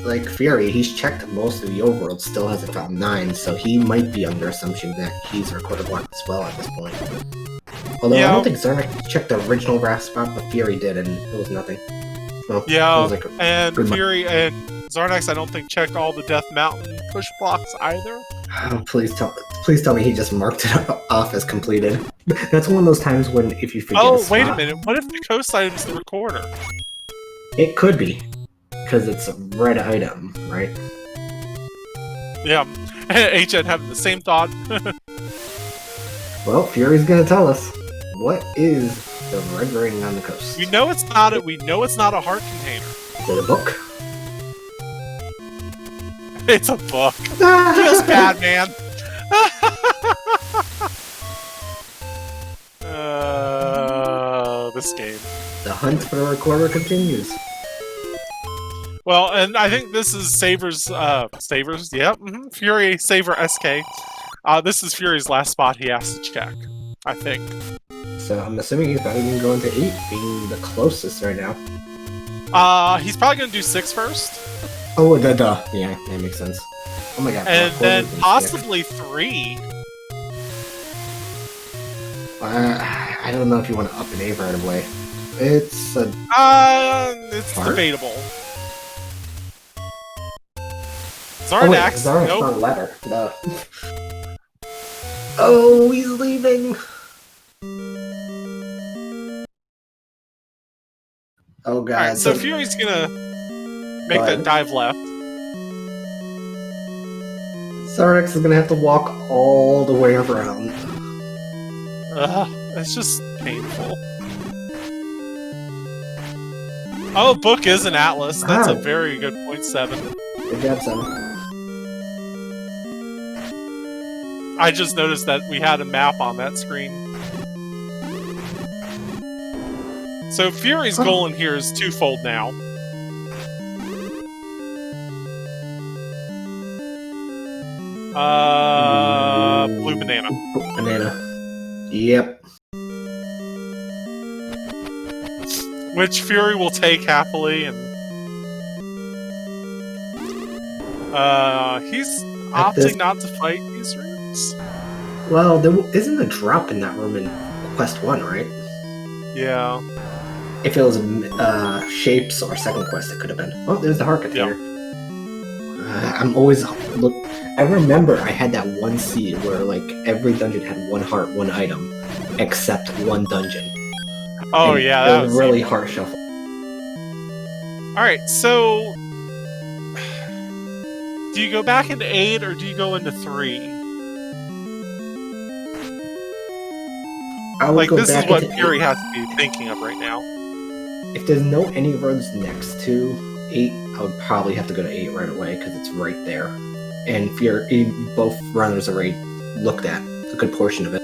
like Fury, he's checked most of the overworld, still hasn't found 9, so he might be under assumption that he's recorded blocked as well at this point. Although I don't think Xarnax checked the original graph spot, but Fury did, and it was nothing. Well, Yeah, it was like and pretty much- Fury and Xarnax, I don't think checked all the Death Mountain push blocks either. Oh, please tell me he just marked it off as completed. That's one of those times when if you forget. Oh, a wait a spot, minute. What if the coast item's the recorder? It could be because it's a red item, right? Yeah, HN having the same thought. Well, Fury's gonna tell us what is the red ring on the coast. We know it's not a. We know it's not a heart container. Is it a book? It's a book. Feels bad, man. This game. The hunt for the recorder continues. Well, and I think this is Saver's. Savers. Yep. Fury Saver SK. This is Fury's last spot he has to check. I think. So I'm assuming he's probably gonna go into 8, being the closest right now. He's probably gonna do 6 first. Oh, duh. Yeah, that makes sense. Oh my god. And then recorder is possibly 3. I don't know if you want to up an A right away. It's a It's Heart? debatable. Oh, wait, Xarnax, Xarnax nope. on a ladder. Duh. Oh, he's leaving. Oh god. Alright, so Fury's gonna make Go that ahead. dive left. Xarnax is gonna have to walk all the way around. Ugh, it's just painful. Oh, book is an atlas. That's a Wow. very good point 7. Good job, son. I just noticed that we had a map on that screen. So Fury's goal in here is twofold now. Blue banana. Banana. Yep. Which Fury will take happily, and he's At this- opting not to fight these rooms. Well, there isn't a drop in that room in Quest 1, right? Yeah. If it was shapes or second quest, it could have been. Oh, there's the heart container. I'm always look. I remember I had that one seed where like every dungeon had one heart, one item, except one dungeon. Oh And yeah, it that was was really heart shuffle. All right. So, do you go back into 8 or do you go into 3? I would Like go this is back what into Fury 8. has to be thinking of right now. If there's no any roads next to 8, I would probably have to go to 8 right away because it's right there. And both runners already looked at a good portion of it.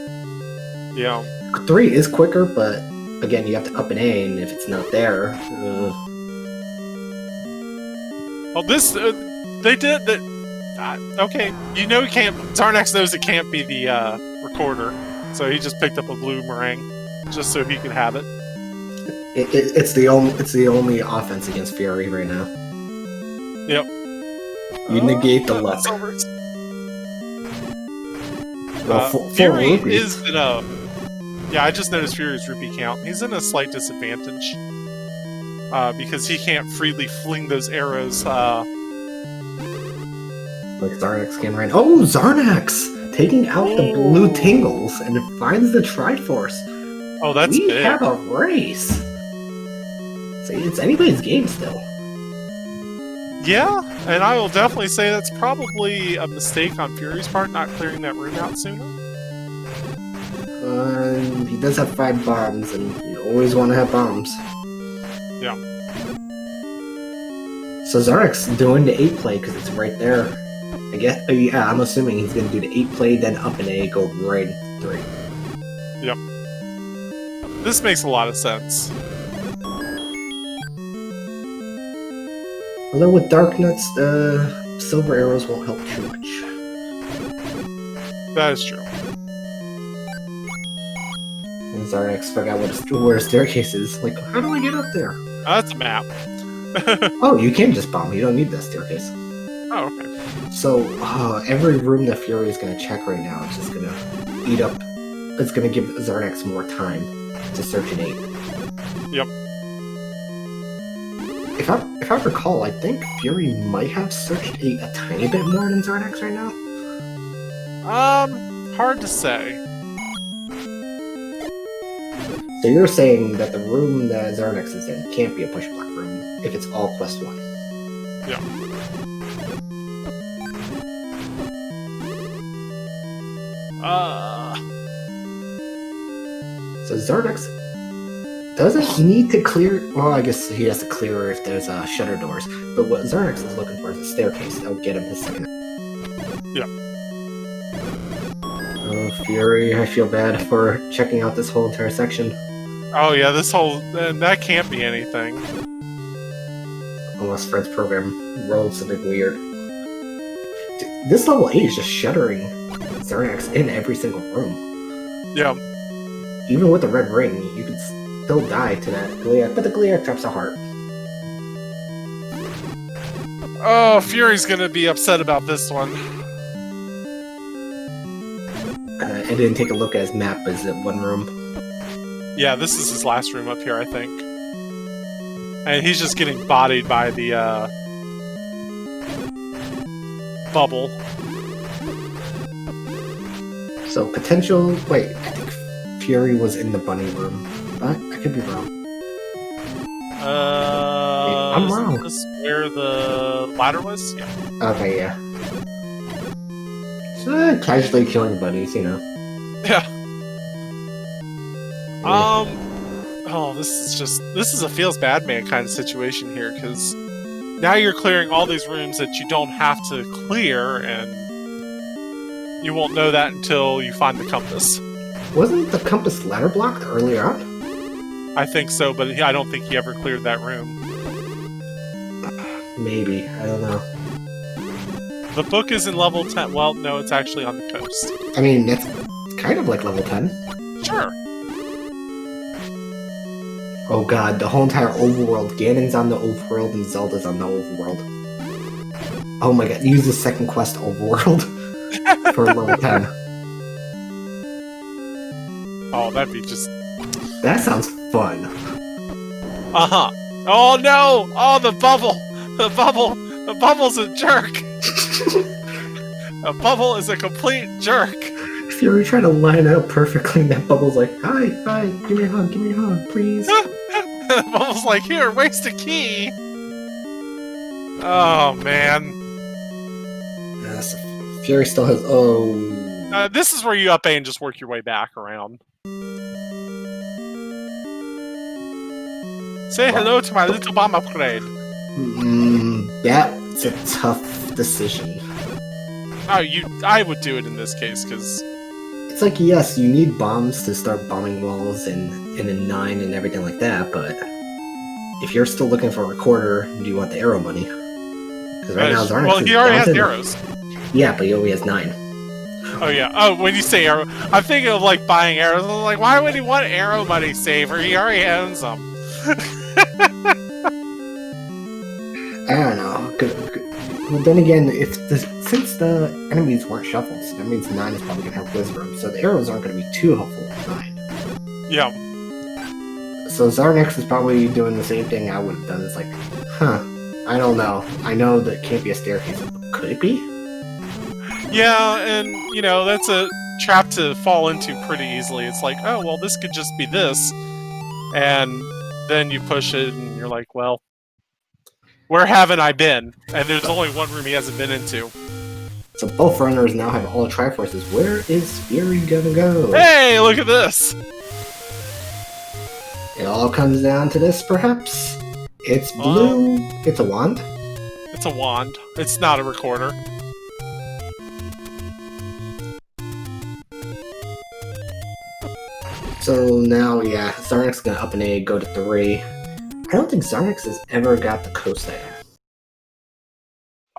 Yeah. 3 is quicker, but again, you have to up an A, and if it's not there, Well, this they did that. Okay, you know, he can't. Xarnax knows it can't be the recorder, so he just picked up a blue meringue just so he could have it. it's the only offense against Fury right now. Yep. You negate the luck. That's over. Well, full Fury rupees. is in a. Yeah, I just noticed Fury's rupee count. He's in a slight disadvantage because he can't freely fling those arrows. Like Xarnax can right. Oh, Xarnax taking out the blue tingles and it finds the Triforce. Oh, that's we big. have a race. See, it's anybody's game still. Yeah, and I will definitely say that's probably a mistake on Fury's part, not clearing that room out sooner. He does have 5 bombs, and you always want to have bombs. Yeah. So Xarnax doing the 8 play because it's right there. I guess. Yeah, I'm assuming he's gonna do the 8 play, then up an A, go right into 3. Yep. This makes a lot of sense. Although with Dark Nuts, the silver arrows won't help too much. That is true. And Xarnax forgot where a staircase is. Like, how do I get up there? That's a map. Oh, you can just bomb. You don't need that staircase. Oh, okay. So, every room that Fury is going to check right now is just going to eat up. It's going to give Xarnax more time to search an 8. Yep. If I recall, I think Fury might have searched 8 a tiny bit more than Xarnax right now. Hard to say. So you're saying that the room that Xarnax is in can't be a push block room if it's all quest 1. Yeah. So Xarnax doesn't need to clear... Well, I guess he has to clear if there's shutter doors. But what Xarnax is looking for is a staircase that will get him his second... Yeah. Oh, Fury, I feel bad for checking out this whole entire section. Oh yeah, this whole... that can't be anything. Unless Fred's program rolled something weird. This level 8 is just shuttering Xarnax in every single room. Yeah. Even with the red ring, you could still die to that Gliak, but the Gliak drops a heart. Oh, Fury's gonna be upset about this one. I didn't take a look at his map. Is it one room? Yeah, this is his last room up here, I think. And he's just getting bodied by the, bubble. So, potential... Wait, I think Fury was in the bunny room. I could be wrong. I'm wrong. Is this where the ladder was? Yeah. Okay, yeah. So, casually killing bunnies, you know. Yeah. Oh, this is a feels bad man kind of situation here, because now you're clearing all these rooms that you don't have to clear, and you won't know that until you find the compass. Wasn't the compass ladder blocked earlier on? I think so, but I don't think he ever cleared that room. Maybe, I don't know. The book is in level 10. Well, no, it's actually on the coast. I mean, that's kind of like level 10. Sure. Oh god, the whole entire overworld. Ganon's on the overworld and Zelda's on the overworld. Oh my god, use the second quest overworld for level 10. Oh, that'd be just... That sounds fun. Uh-huh. Oh no! Oh, the bubble! The bubble! The bubble's a jerk! A bubble is a complete jerk! Fury tried to line up perfectly and that bubble's like, hi, give me a hug, please. The bubble's like, here, waste a key! Oh, man. Yes, Fury still has... Oh... This is where you up A and just work your way back around. Say hello to my little bomb upgrade. That's a tough decision. Oh, I would do it in this case, because... It's like, yes, you need bombs to start bombing walls and in 9 and everything like that, but... If you're still looking for a recorder, do you want the arrow money? Because right now, Xarnax well, he already has arrows. Yeah, but he only has 9. Oh, yeah. Oh, when you say arrow, I'm thinking of, like, buying arrows. I'm like, why would he want arrow money saver? He already owns them. I don't know. Well, then again, since the enemies weren't shuffled, so that means 9 is probably going to have Wisdom, so the arrows aren't going to be too helpful with 9. Yeah. So Xarnax is probably doing the same thing I would have done. It's like, I don't know. I know that it can't be a staircase, but could it be? Yeah, and, you know, that's a trap to fall into pretty easily. It's like, oh, well, this could just be this. And then you push it, and you're like, well, where haven't I been? And there's only one room he hasn't been into. So both runners now have all Triforces. Where is Fury gonna go? Hey, look at this! It all comes down to this, perhaps? It's blue. It's a wand? It's a wand. It's not a recorder. So now, yeah, Xarnax is gonna up an A, go to 3. I don't think Xarnax has ever got the coast item.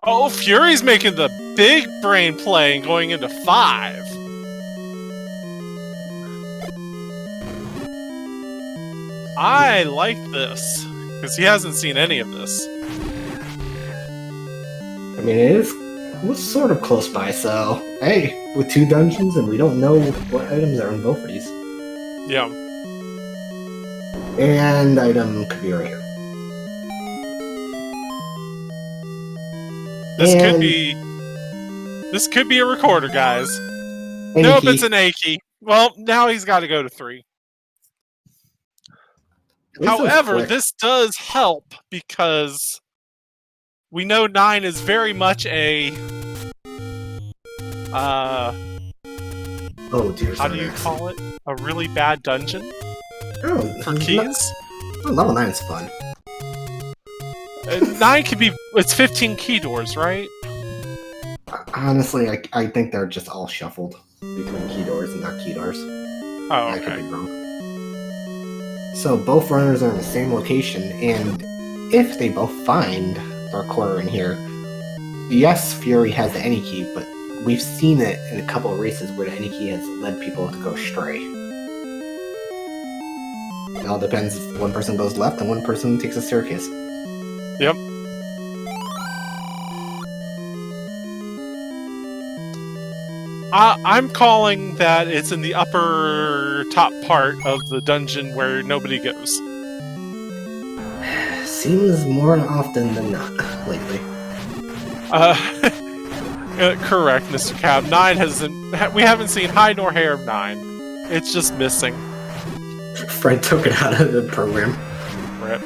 Oh, Fury's making the big brain play and going into 5. I like this, because he hasn't seen any of this. I mean, it was sort of close by, so hey, with 2 dungeons and we don't know what items are in both of these. Yeah. And item could be right here. This could be a recorder, guys. Any Nope, key. it's an A key. Well, now he's got to go to 3. At least it was However, quick. this does help because we know 9 is very much a Oh dear. how do you call it? A really bad dungeon Oh, for keys? Level 9 is fun. 9 could be. It's 15 key doors, right? Honestly, I think they're just all shuffled between key doors and not key doors. Oh, I could okay. be wrong. So both runners are in the same location, and if they both find the recorder in here, yes, Fury has the any key, but we've seen it in a couple of races where the any key has led people to go astray. It all depends if one person goes left and one person takes a staircase. Yep. I'm calling that it's in the upper top part of the dungeon where nobody goes. Seems more often than not lately. Correct, Mr. Cab. 9 hasn't. We haven't seen hide nor hair of 9. It's just missing. Fred took it out of the program. Rip.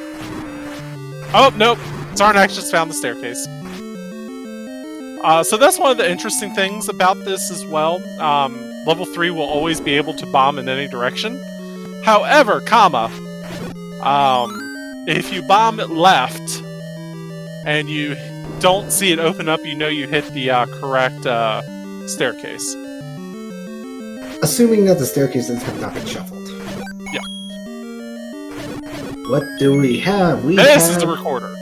Oh nope. Xarnax just found the staircase. So that's one of the interesting things about this as well. Level 3 will always be able to bomb in any direction. However, if you bomb it left and you don't see it open up, you know you hit the correct staircase. Assuming that the staircases have not been shuffled. Yeah. What do we have? This is the recorder.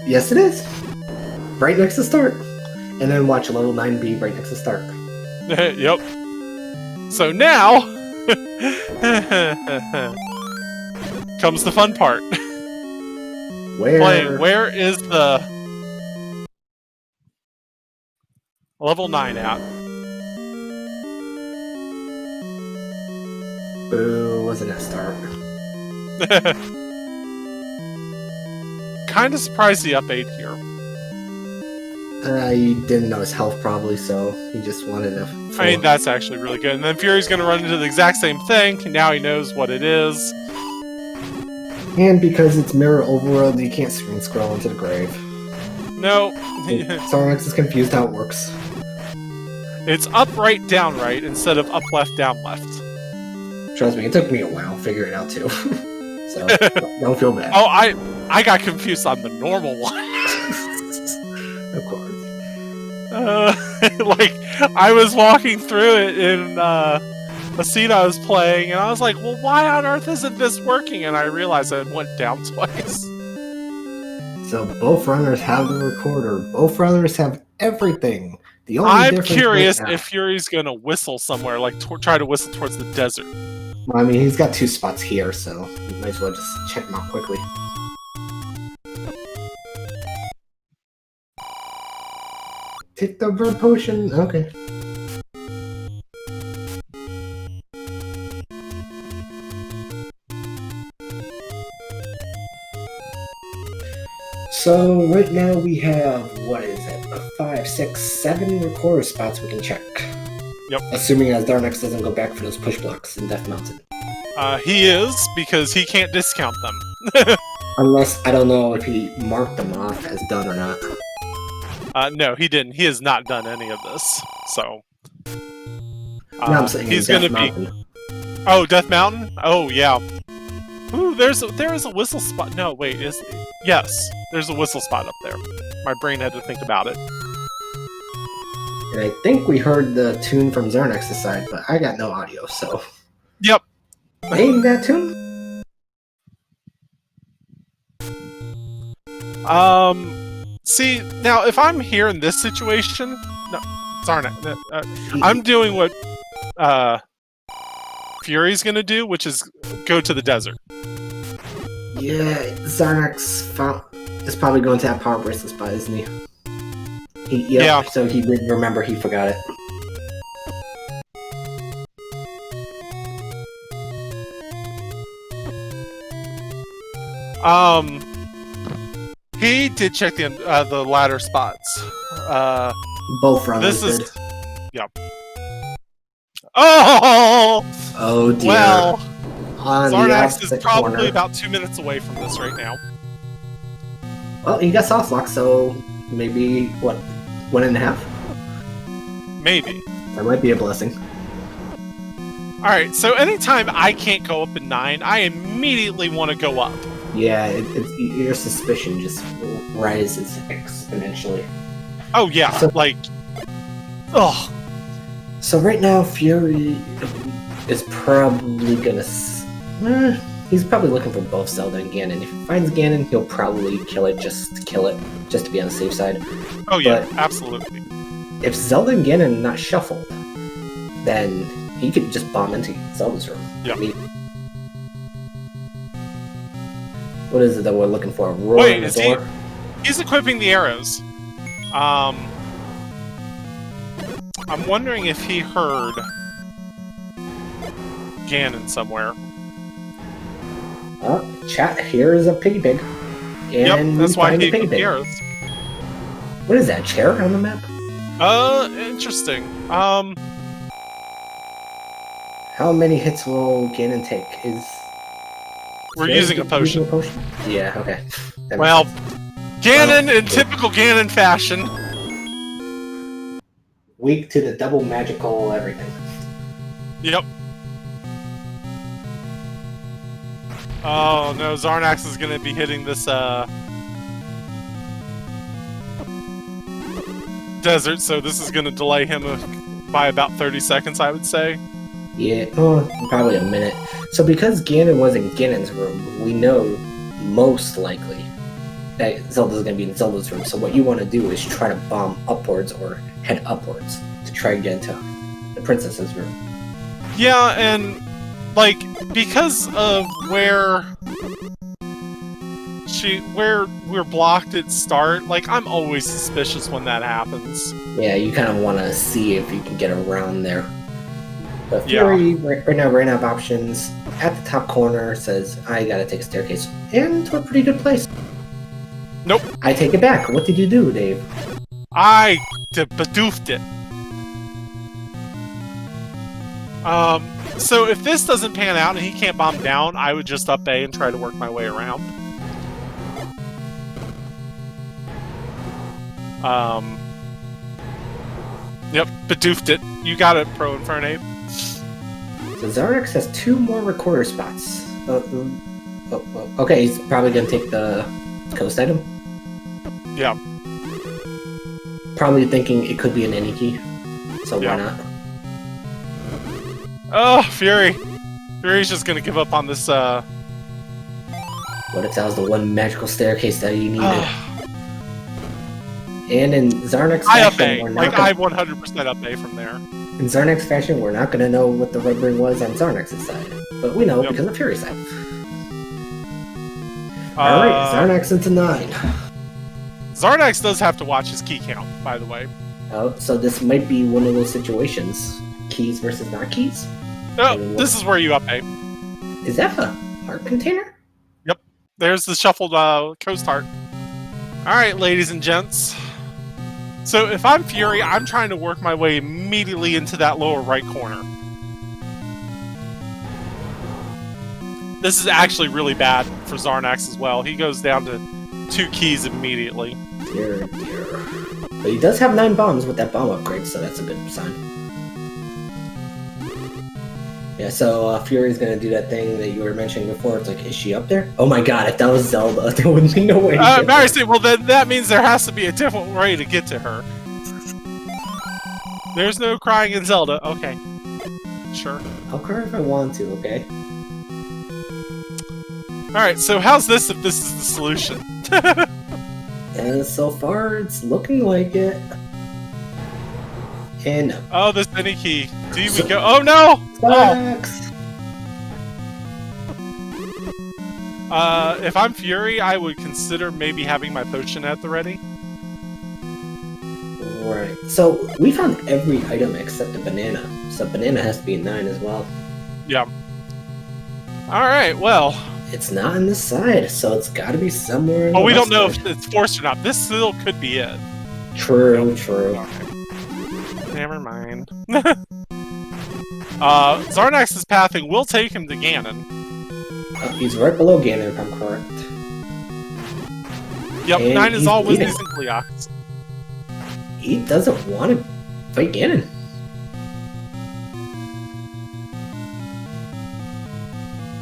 Yes, it is. Right next to start. And then watch level 9B right next to start. Yep. So now comes the fun part. Where is the level 9 at? Boo, wasn't a start. Kind of surprised he up 8 here. He didn't know his health probably, so he just wanted to... I mean, that's actually really good. And then Fury's going to run into the exact same thing, and now he knows what it is. And because it's mirror overworld, you can't screen scroll into the grave. No. Xarnax is confused how it works. It's up, right, down, right, instead of up, left, down, left. Trust me, it took me a while to figure it out too. So, don't feel bad. Oh, I got confused on the normal one. Of course. Like, I was walking through it in a scene I was playing, and I was like, well, why on earth isn't this working? And I realized I went down twice. So both runners have the recorder. Both runners have everything. The only I'm difference curious right now, if Fury's gonna whistle somewhere, like try to whistle towards the desert. well, I mean, he's got 2 spots here, so you might as well just check him out quickly. Take the bird potion. Okay. So right now we have, what is it, 5, 6, 7 recorder spots we can check. Yep. Assuming as Xarnax doesn't go back for those push blocks in Death Mountain. He is, because he can't discount them. Unless, I don't know if he marked them off as done or not. No, he didn't. He has not done any of this, so... No, I'm saying he's in gonna Death be... Mountain. Oh, Death Mountain? Oh, yeah. Ooh, there is a whistle spot. No, wait, yes, there's a whistle spot up there. My brain had to think about it. And I think we heard the tune from Xarnax's side, but I got no audio, so. Yep. Name that tune? See, now if I'm here in this situation, no, Xarnax, I'm doing what Fury's gonna do, which is go to the desert. Yeah, Xarnax is probably going to have power bracelet spot, isn't he? Yeah. So he didn't remember, he forgot it. He did check the ladder spots. Both runners this did. is, yep. Oh! Oh dear. Well, on Xarnax is probably corner. about 2 minutes away from this right now. Well, he got soft lock, so maybe what, 1.5? Maybe. That might be a blessing. Alright, so anytime I can't go up in 9, I immediately want to go up. Yeah, your suspicion just rises exponentially. Oh yeah, So- like... Ugh. So right now, Fury is probably gonna... he's probably looking for both Zelda and Ganon. If he finds Ganon, he'll probably kill it, just to be on the safe side. Oh yeah, But- absolutely. If Zelda and Ganon are not shuffled, then he could just bomb into Zelda's room. Yeah. I mean, what is it that we're looking for? Roar Wait, in the is he- door? He's equipping the arrows. I'm wondering if he heard Ganon somewhere. Chat, here is a piggy pig. And Yep, that's we why find he the piggy equipped the pig. arrows. What is that, chair on the map? Interesting. How many hits will Ganon take? We're using a potion. Yeah, okay. That makes Well, sense. Ganon, Well, in typical Ganon fashion. Weak to the double magical everything. Yep. Oh no, Xarnax is gonna be hitting this, desert, so this is gonna delay him by about 30 seconds, I would say. Yeah, probably a minute. So because Ganon was in Ganon's room, we know most likely that Zelda's gonna be in Zelda's room. So what you want to do is try to bomb upwards or head upwards to try and get into the princess's room. Yeah, and like because of where we're blocked at start, like I'm always suspicious when that happens. Yeah, you kind of want to see if you can get around there. But Yeah. Fury right now ran out of options. At the top corner says, I gotta take a staircase. And to a pretty good place. Nope. I take it back. What did you do, Dave? I badoofed it. So if this doesn't pan out and he can't bomb down, I would just up A and try to work my way around. Yep, badoofed it. You got it, Pro Infernape. So Xarnax has 2 more recorder spots. Okay, he's probably gonna take the coast item. Yeah. Probably thinking it could be an any key. So Yeah. why not? Oh, Fury. Fury's just gonna give up on this, What if that was the one magical staircase that you needed? And in Xarnax I up fashion, A. we're Like, not I gonna, 100% up A from there. in Xarnax fashion, we're not gonna know what the red ring was on Xarnax's side. But we know Yep. because of Fury's side. Alright, Xarnax into 9. Xarnax does have to watch his key count, by the way. Oh, so this might be one of those situations. Keys versus not keys? Oh, this is where you up A. Is that a heart container? There's the shuffled coast heart. Alright, ladies and gents. So if I'm Fury, I'm trying to work my way immediately into that lower right corner. This is actually really bad for Xarnax as well. He goes down to 2 keys immediately. Dear, dear. But he does have 9 bombs with that bomb upgrade, so that's a good sign. Yeah, so Fury's gonna do that thing that you were mentioning before. It's like, is she up there? Oh my god, if that was Zelda, there wouldn't be no way to get Marcy, well then that means there has to be a different way to get to her. There's no crying in Zelda. Okay. Sure. I'll cry if I want to, okay? Alright, so how's this if this is the solution? And so far, it's looking like it. And Oh, the spinny key. Do we go? Oh no! Xarnax! If I'm Fury, I would consider maybe having my potion at the ready. Right. So we found every item except a banana. So banana has to be a 9 as well. Yeah. Alright, well. It's not on this side, so it's got to be somewhere. In Oh, the we don't left know side. if it's forced or not. This still could be it. True, true. Never mind. Xarnax's pathing will take him to Ganon. He's right below Ganon, if I'm correct. Yep, And 9 is he's all bleeding. Wisnies and Gleox. He doesn't want to fight Ganon.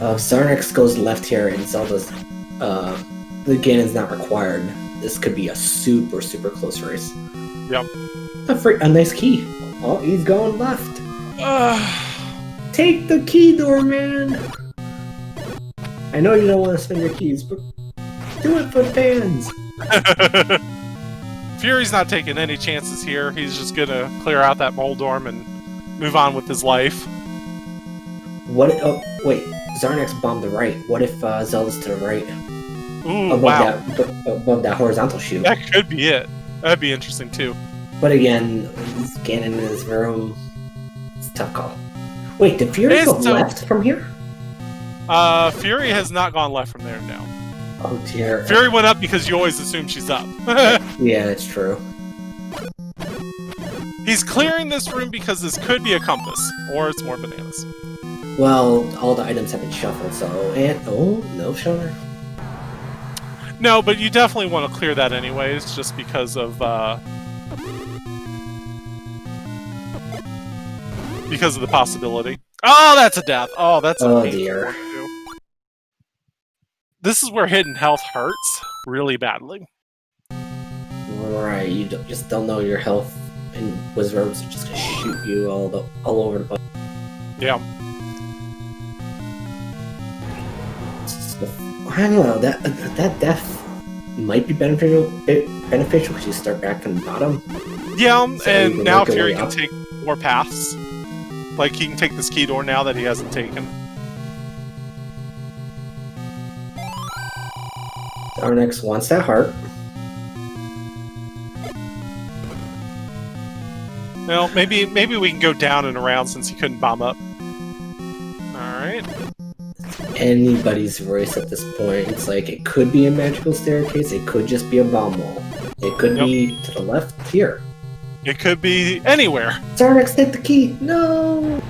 Xarnax goes left here, and Zelda's. The Ganon's not required. This could be a super, super close race. Yep. A nice key. Oh, he's going left. Take the key door, man! I know you don't want to spend your keys, but do it for fans! Fury's not taking any chances here. He's just gonna clear out that Moldorm and move on with his life. What? Oh, wait. Xarnax bombed the right. What if Zelda's to the right? Ooh, Above wow. above that horizontal chute. That could be it. That'd be interesting too. But again, Ganon in his room. It's a tough call. Wait, did Fury go left from here? Fury has not gone left from there, no. Oh dear. Fury went up because you always assume she's up. Yeah, that's true. He's clearing this room because this could be a compass, or it's more bananas. Well, all the items have been shuffled, so... And, oh, no shower. No, but you definitely want to clear that anyways, just because of, because of the possibility. Oh, that's a death! Oh, that's a Oh, painful dear. one, too. This is where hidden health hurts really badly. Right, you just don't know your health, and wizards are just gonna shoot you all over the place. Yeah. I don't know, that death might be beneficial because you start back on the bottom. Yeah, So you and can now work your Fury way can up. take more paths. Like, he can take this key door now that he hasn't taken. Xarnax wants that heart. Well, maybe we can go down and around since he couldn't bomb up. Alright. Anybody's race at this point. It's like, it could be a magical staircase, it could just be a bomb wall. It could be to the left here. It could be anywhere. Xarnax, take the key! No!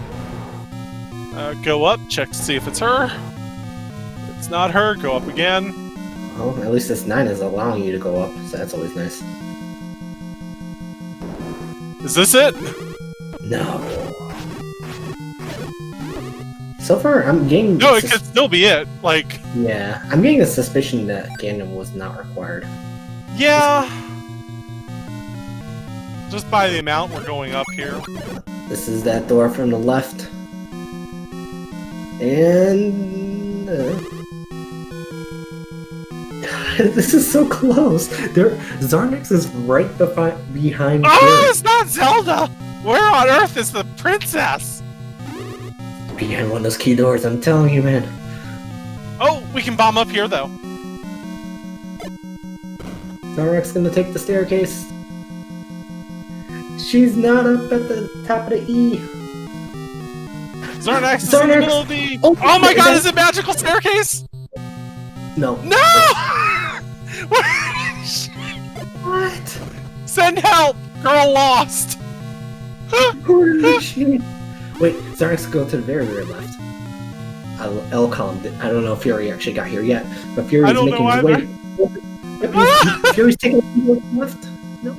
Go up, check to see if it's her. If it's not her, go up again. Well, at least this 9 is allowing you to go up, so that's always nice. Is this it? No. So far, I'm getting... No, it could still be it. Like, Yeah, I'm getting a suspicion that Ganon was not required. yeah. Just by the amount we're going up here. This is that door from the left. And... this is so close! Xarnax is right behind Oh, Fury. it's not Zelda! Where on earth is the princess? Behind one of those key doors, I'm telling you, man. Oh, we can bomb up here, though. Xarnax gonna take the staircase. She's not up at the top of the E. Xarnax is in the middle of the... Oh, Oh my is god, that- is it magical staircase? No. No! What? Send help! Girl lost! Holy shit. Wait, Xarnax go to the very, very left. L column. I don't know if Fury actually got here yet, but I Fury's don't making know his way. Yep, Fury's taking the left. No.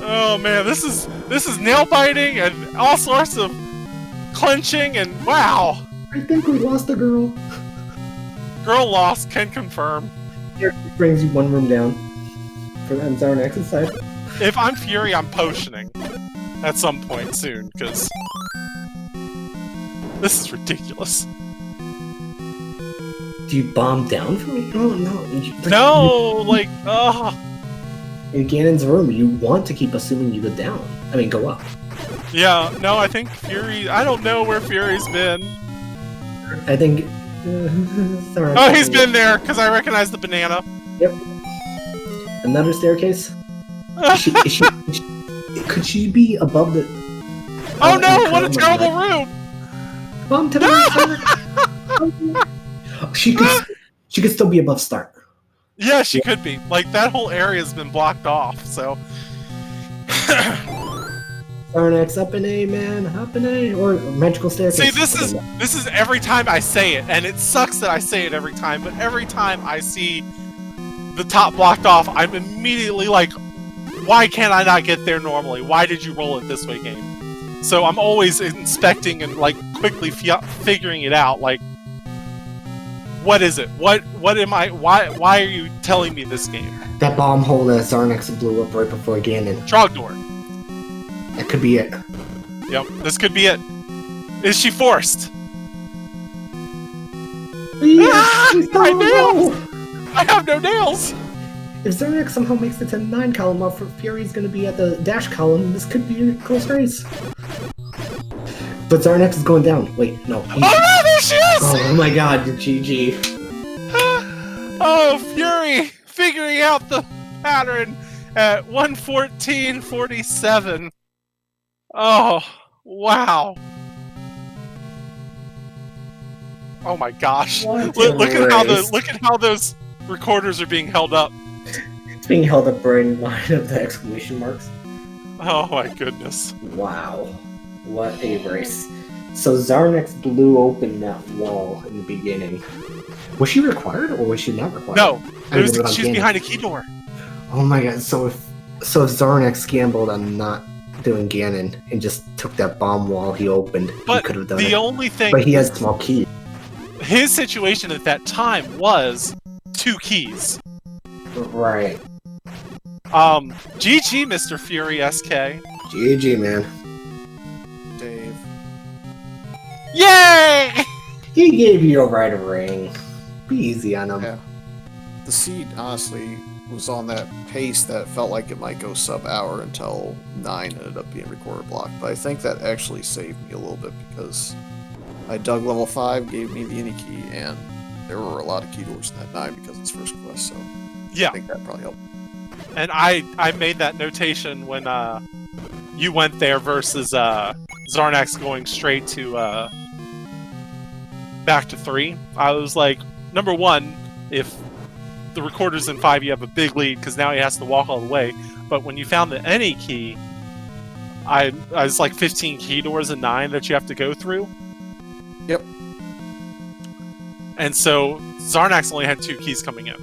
Oh man, this is nail biting and all sorts of clenching and wow! I think we lost a girl. Girl lost, can confirm. Here brings you one room down. For Xarnax's side. If I'm Fury, I'm potioning. at some point soon, because this is ridiculous. Do you bomb down from me? Oh, no. No, like, ugh. In Ganon's room, you want to keep assuming you go down. I mean, go up. Yeah, no, I think Fury... I don't know where Fury's been. I think... sorry, Oh, he's been there, because I recognize the banana. Yep. Another staircase? Could she be above the... Oh no, what a terrible room! Bomb to the She could still be above start. Yeah, she could be. Like, that whole area's been blocked off, so... Xarnax, up an A, man, up an A, or magical staircase. See, this is every time I say it, and it sucks that I say it every time, but every time I see the top blocked off, I'm immediately like, why can't I not get there normally? Why did you roll it this way, game? So I'm always inspecting and, like, quickly figuring it out, like, what is it? What am I... Why are you telling me this game? That bomb hole that Xarnax blew up right before Ganon. Trogdor. That could be it. Yep, this could be it. Is she forced? My nails! I have no nails! If Xarnax somehow makes it to the 9 column while Fury's gonna be at the dash column, this could be a close race. But Xarnax is going down. Wait, no. Oh no, there she is! Oh my god, GG. Oh, Fury! Figuring out the pattern at 1:14:47. Oh, wow. Oh my gosh. Look at how those recorders are being held up. It's being held up right in line of the exclamation marks. Oh my goodness. Wow. What a race. So Xarnax blew open that wall in the beginning. Was she required or was she not required? No, she's behind a key door. Oh my god, so if Xarnax gambled on not doing Ganon and just took that bomb wall he opened, he could have done it. The only thing... But he has a small key. His situation at that time was 2 keys. Right. GG, Mr. FurySK. GG, man. Dave. Yay! He gave you a right ring. Be easy on him. Yeah. The seed, honestly, was on that pace that felt like it might go sub-hour until 9 ended up being recorder blocked. But I think that actually saved me a little bit because I dug level 5, gave me the any key, and there were a lot of key doors in that 9 because it's first quest, so yeah. I think that probably helped. And I made that notation when you went there versus Xarnax going straight to back to 3. I was like, number 1, if the recorder's in 5, you have a big lead because now he has to walk all the way. But when you found the any key, I was like 15 key doors in 9 that you have to go through. Yep. And so Xarnax only had 2 keys coming in.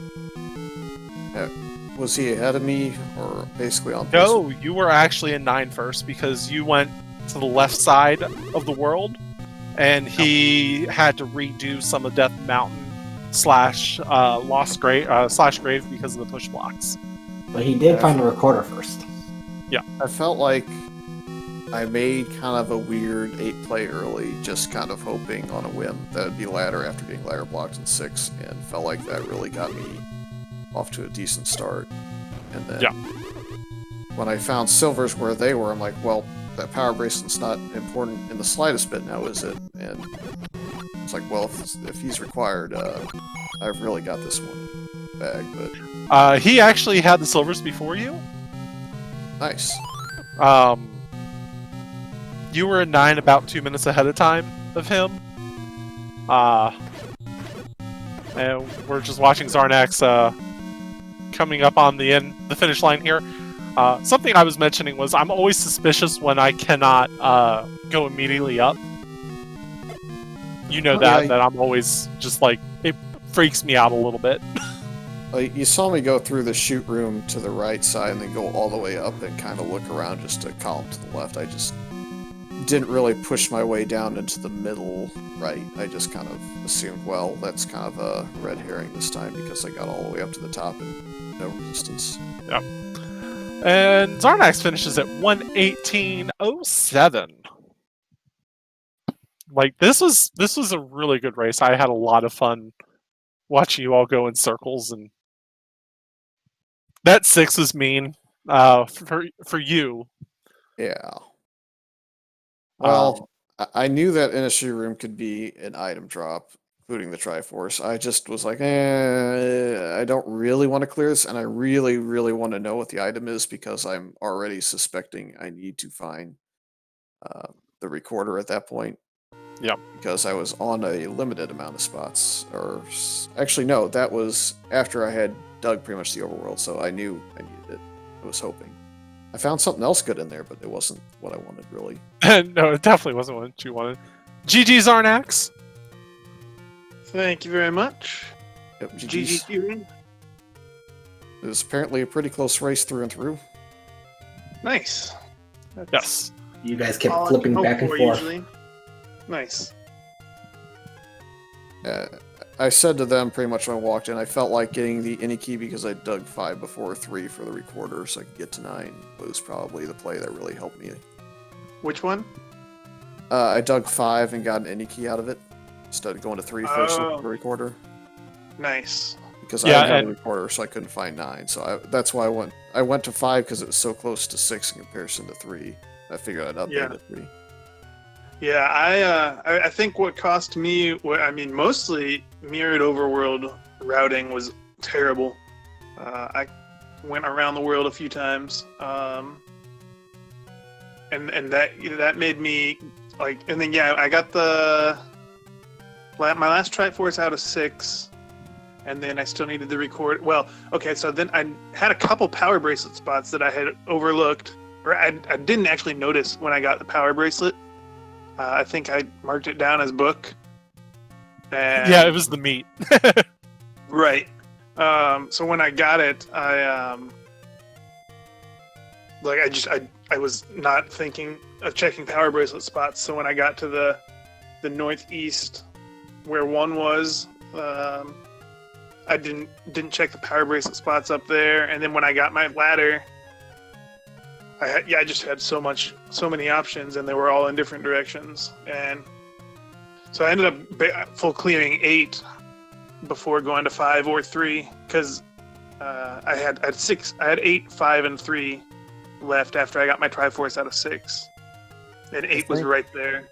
Was he ahead of me, or basically on? No, you were actually in 9 first because you went to the left side of the world, and he had to redo some of Death Mountain slash Lost Grave slash Grave because of the push blocks. But he did find the recorder first. Yeah, I felt like I made kind of a weird 8 play early, just kind of hoping on a whim that it'd be ladder after being ladder blocked in 6, and felt like that really got me off to a decent start. And then when I found silvers where they were, I'm like, well, that power bracelet's not important in the slightest bit now, is it? And it's like, well, if he's required, I've really got this one bag. But he actually had the silvers before you. Nice. You were in 9 about 2 minutes ahead of time of him. And we're just watching Xarnax coming up on the finish line here. Something I was mentioning was I'm always suspicious when I cannot go immediately up. You know that I'm always just like, it freaks me out a little bit. You saw me go through the shoot room to the right side and then go all the way up and kind of look around just a column to the left. I just didn't really push my way down into the middle right. I just kind of assumed, well, that's kind of a red herring this time because I got all the way up to the top and no resistance. Yeah. And Xarnax finishes at 1:18:07. Like this was a really good race. I had a lot of fun watching you all go in circles, and that 6 was mean for you. Yeah. Well, I knew that industry room could be an item drop, including the Triforce. I just was like, I don't really want to clear this, and I really, really want to know what the item is because I'm already suspecting I need to find the recorder at that point. Yep. Because I was on a limited amount of spots. Actually, no, that was after I had dug pretty much the overworld, so I knew I needed it. I was hoping. I found something else good in there, but it wasn't what I wanted, really. No, it definitely wasn't what you wanted. GG Xarnax. Thank you very much. Yep, GG Fury. It was apparently a pretty close race through and through. Nice. That's Yes. You guys kept all I flipping can hope back and for, forth. usually. Nice. I said to them pretty much when I walked in, I felt like getting the any key because I dug 5 before 3 for the recorder so I could get to 9 was probably the play that really helped me. Which one? I dug 5 and got an any key out of it instead of going to 3 first for the recorder. Nice. Because Yeah, I had and- a recorder, so I couldn't find 9. So that's why I went to 5 because it was so close to 6 in comparison to 3. I figured I'd update Yeah. to 3. Yeah, I think what cost me, mostly mirrored overworld routing was terrible. I went around the world a few times, and that made me like. And then I got my last Triforce out of 6, and then I still needed the record. Well, okay, so then I had a couple power bracelet spots that I had overlooked, or I didn't actually notice when I got the power bracelet. I think I marked it down as book. And, Yeah, it was the meat. right. So when I got it, I was not thinking of checking power bracelet spots. So when I got to the northeast, where one was, I didn't check the power bracelet spots up there. And then when I got my ladder, I just had so many options, and they were all in different directions, and so I ended up full clearing 8 before going to 5 or 3 because I had 8, 5, and 3 left after I got my Triforce out of 6, and 8 was right there.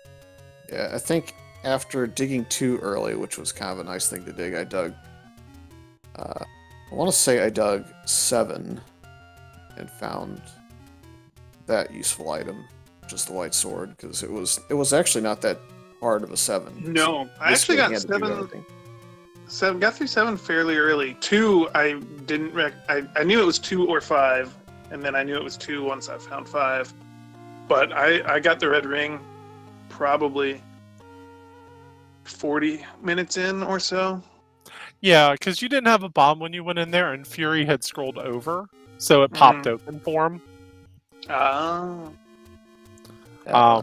Yeah, I think after digging 2 early, which was kind of a nice thing to dig, I dug. I want to say I dug 7 and found that useful item, just the white sword, because it was actually not that hard of a 7. No, I actually got 7. Got through 7 fairly early. 2, I didn't. I knew it was 2 or 5, and then I knew it was 2 once I found 5. But I got the red ring probably 40 minutes in or so. Yeah, because you didn't have a bomb when you went in there, and Fury had scrolled over, so it popped open for him. Oh. I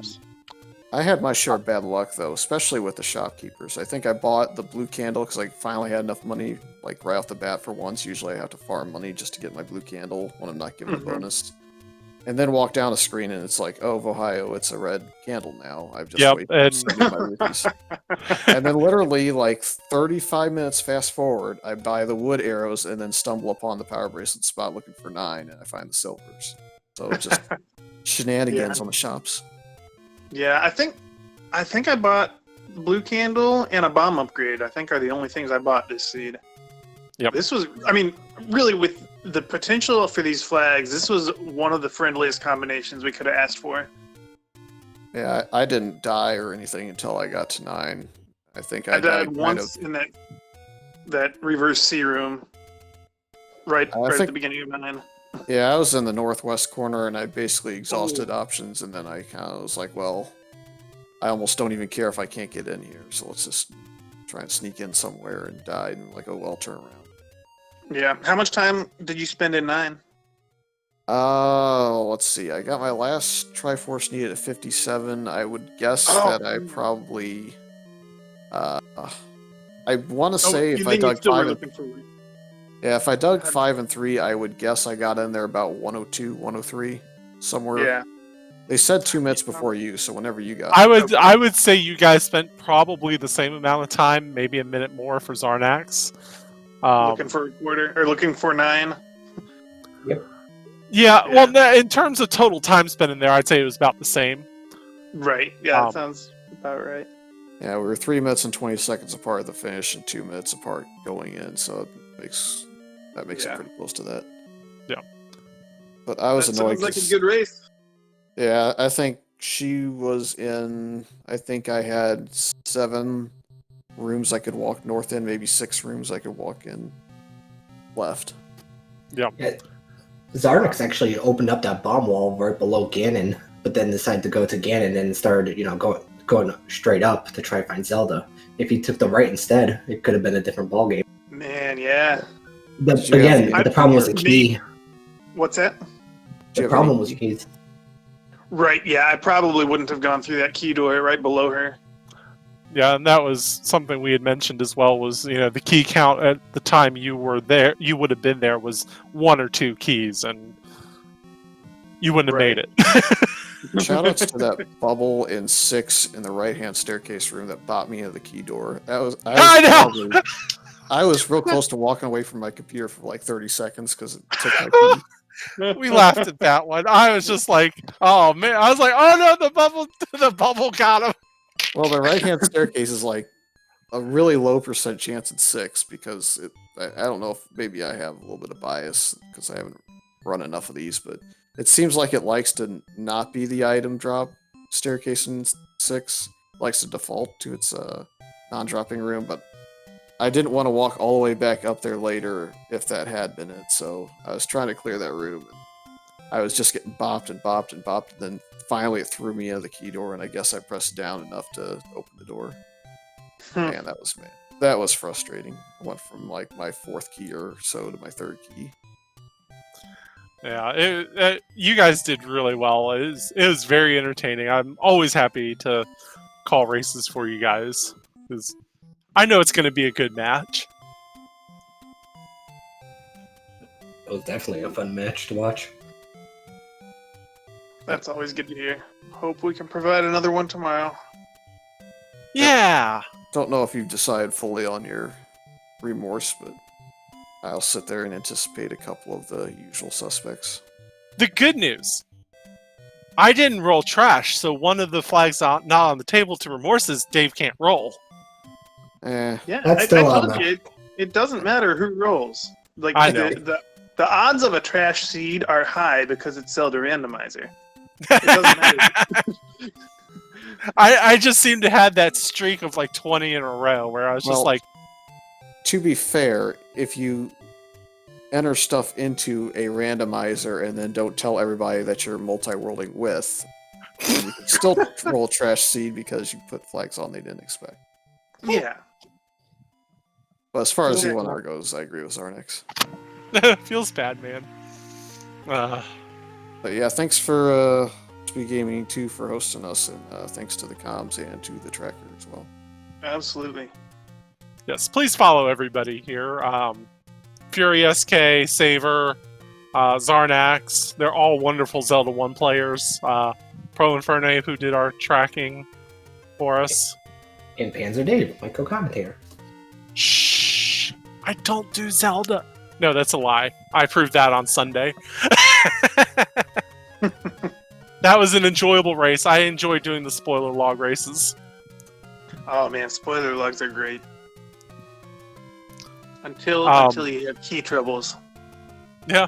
had my share of bad luck though, especially with the shopkeepers. I think I bought the blue candle because I finally had enough money, like right off the bat for once. Usually I have to farm money just to get my blue candle when I'm not given a bonus. And then walk down a screen and it's like, oh, Ohio, it's a red candle now. I've just waited to my rupees. And then literally like 35 minutes fast forward, I buy the wood arrows and then stumble upon the power bracelet spot looking for 9 and I find the silvers. So just shenanigans on the shops. Yeah, I think I bought blue candle and a bomb upgrade. I think are the only things I bought this seed. Yep. This was, really with the potential for these flags, this was one of the friendliest combinations we could have asked for. Yeah, I didn't die or anything until I got to 9. I think I died once in that reverse C room, right at the beginning of 9. Yeah, I was in the northwest corner and I basically exhausted options, and then I kind of was like, well, I almost don't even care if I can't get in here, so let's just try and sneak in somewhere and die, and like, oh, well, turn around. Yeah. How much time did you spend in 9? Let's see. I got my last Triforce needed at 57. I would guess that I probably... I want to say if I dug 5... Yeah, if I dug 5 and 3, I would guess I got in there about 102, 103, somewhere. Yeah. They said 2 minutes before you, so whenever you got. I would say you guys spent probably the same amount of time, maybe a minute more for Xarnax. Looking for a quarter or looking for 9. Yeah, well, in terms of total time spent in there, I'd say it was about the same. Right. Yeah, that sounds about right. Yeah, we were 3 minutes and 20 seconds apart at the finish and 2 minutes apart going in, so that makes it pretty close to that. Yeah. But I was annoyed. Sounds like a good race. Yeah, I think she was in. I think I had 7 rooms I could walk north in, maybe 6 rooms I could walk in left. Yeah. Xarnax actually opened up that bomb wall right below Ganon, but then decided to go to Ganon and started, going straight up to try to find Zelda. If he took the right instead, it could have been a different ballgame. Man, yeah. The problem was the key. What's that? The problem was keys. Right, yeah, I probably wouldn't have gone through that key door right below her. Yeah, and that was something we had mentioned as well, was, the key count at the time you were there, you would have been there, was 1 or 2 keys, and you wouldn't have made it. Shoutouts to that bubble in 6 in the right-hand staircase room that bought me into the key door. I know! I was real close to walking away from my computer for like 30 seconds because it took my key. We laughed at that one. I was just like, oh man, I was like, oh no, the bubble got him. Well, the right-hand staircase is like a really low % chance at 6 because I don't know if maybe I have a little bit of bias because I haven't run enough of these, but it seems like it likes to not be the item drop staircase in 6. It likes to default to its non-dropping room, but I didn't want to walk all the way back up there later if that had been it, so I was trying to clear that room. And I was just getting bopped and bopped and bopped, and then finally it threw me into the key door, and I guess I pressed down enough to open the door. Man, that was frustrating. I went from like my 4th key or so to my 3rd key. Yeah, you guys did really well. It was very entertaining. I'm always happy to call races for you guys, because I know it's going to be a good match. It was definitely a fun match to watch. That's always good to hear. Hope we can provide another one tomorrow. Yeah! Don't know if you've decided fully on your remorse, but I'll sit there and anticipate a couple of the usual suspects. The good news! I didn't roll trash, so one of the flags not on the table to remorse is Dave can't roll. Yeah, That's I still told you, it doesn't matter who rolls. Like I know. The odds of a trash seed are high because it's Zelda Randomizer. It doesn't matter. I just seem to have that streak of like 20 in a row where I was just like... To be fair, if you enter stuff into a randomizer and then don't tell everybody that you're multi-worlding with, you can still roll trash seed because you put flags on they didn't expect. Yeah. But as far as Z1R goes, I agree with Xarnax. Feels bad, man. But yeah, thanks for SpeedGaming 2 for hosting us, and thanks to the comms and to the tracker as well. Absolutely. Yes, please follow everybody here. FurySK, Saver, Xarnax, they're all wonderful Zelda 1 players. Pro Inferno, who did our tracking for us. And Panzer Dave, my co-commentator. Shh! I don't do Zelda! No, that's a lie. I proved that on Sunday. That was an enjoyable race. I enjoy doing the spoiler log races. Oh man, spoiler logs are great. Until you have key troubles. Yeah.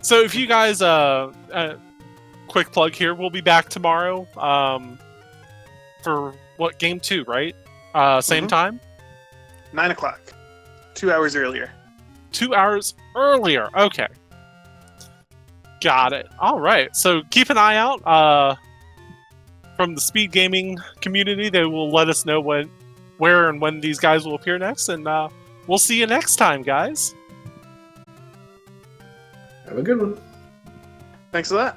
So if you guys, quick plug here, we'll be back tomorrow for what, game 2, right? Same time? 9 o'clock. 2 hours earlier. 2 hours earlier. Okay. Got it. All right. So keep an eye out from the SpeedGaming community. They will let us know where and when these guys will appear next, and we'll see you next time, guys. Have a good one. Thanks a lot.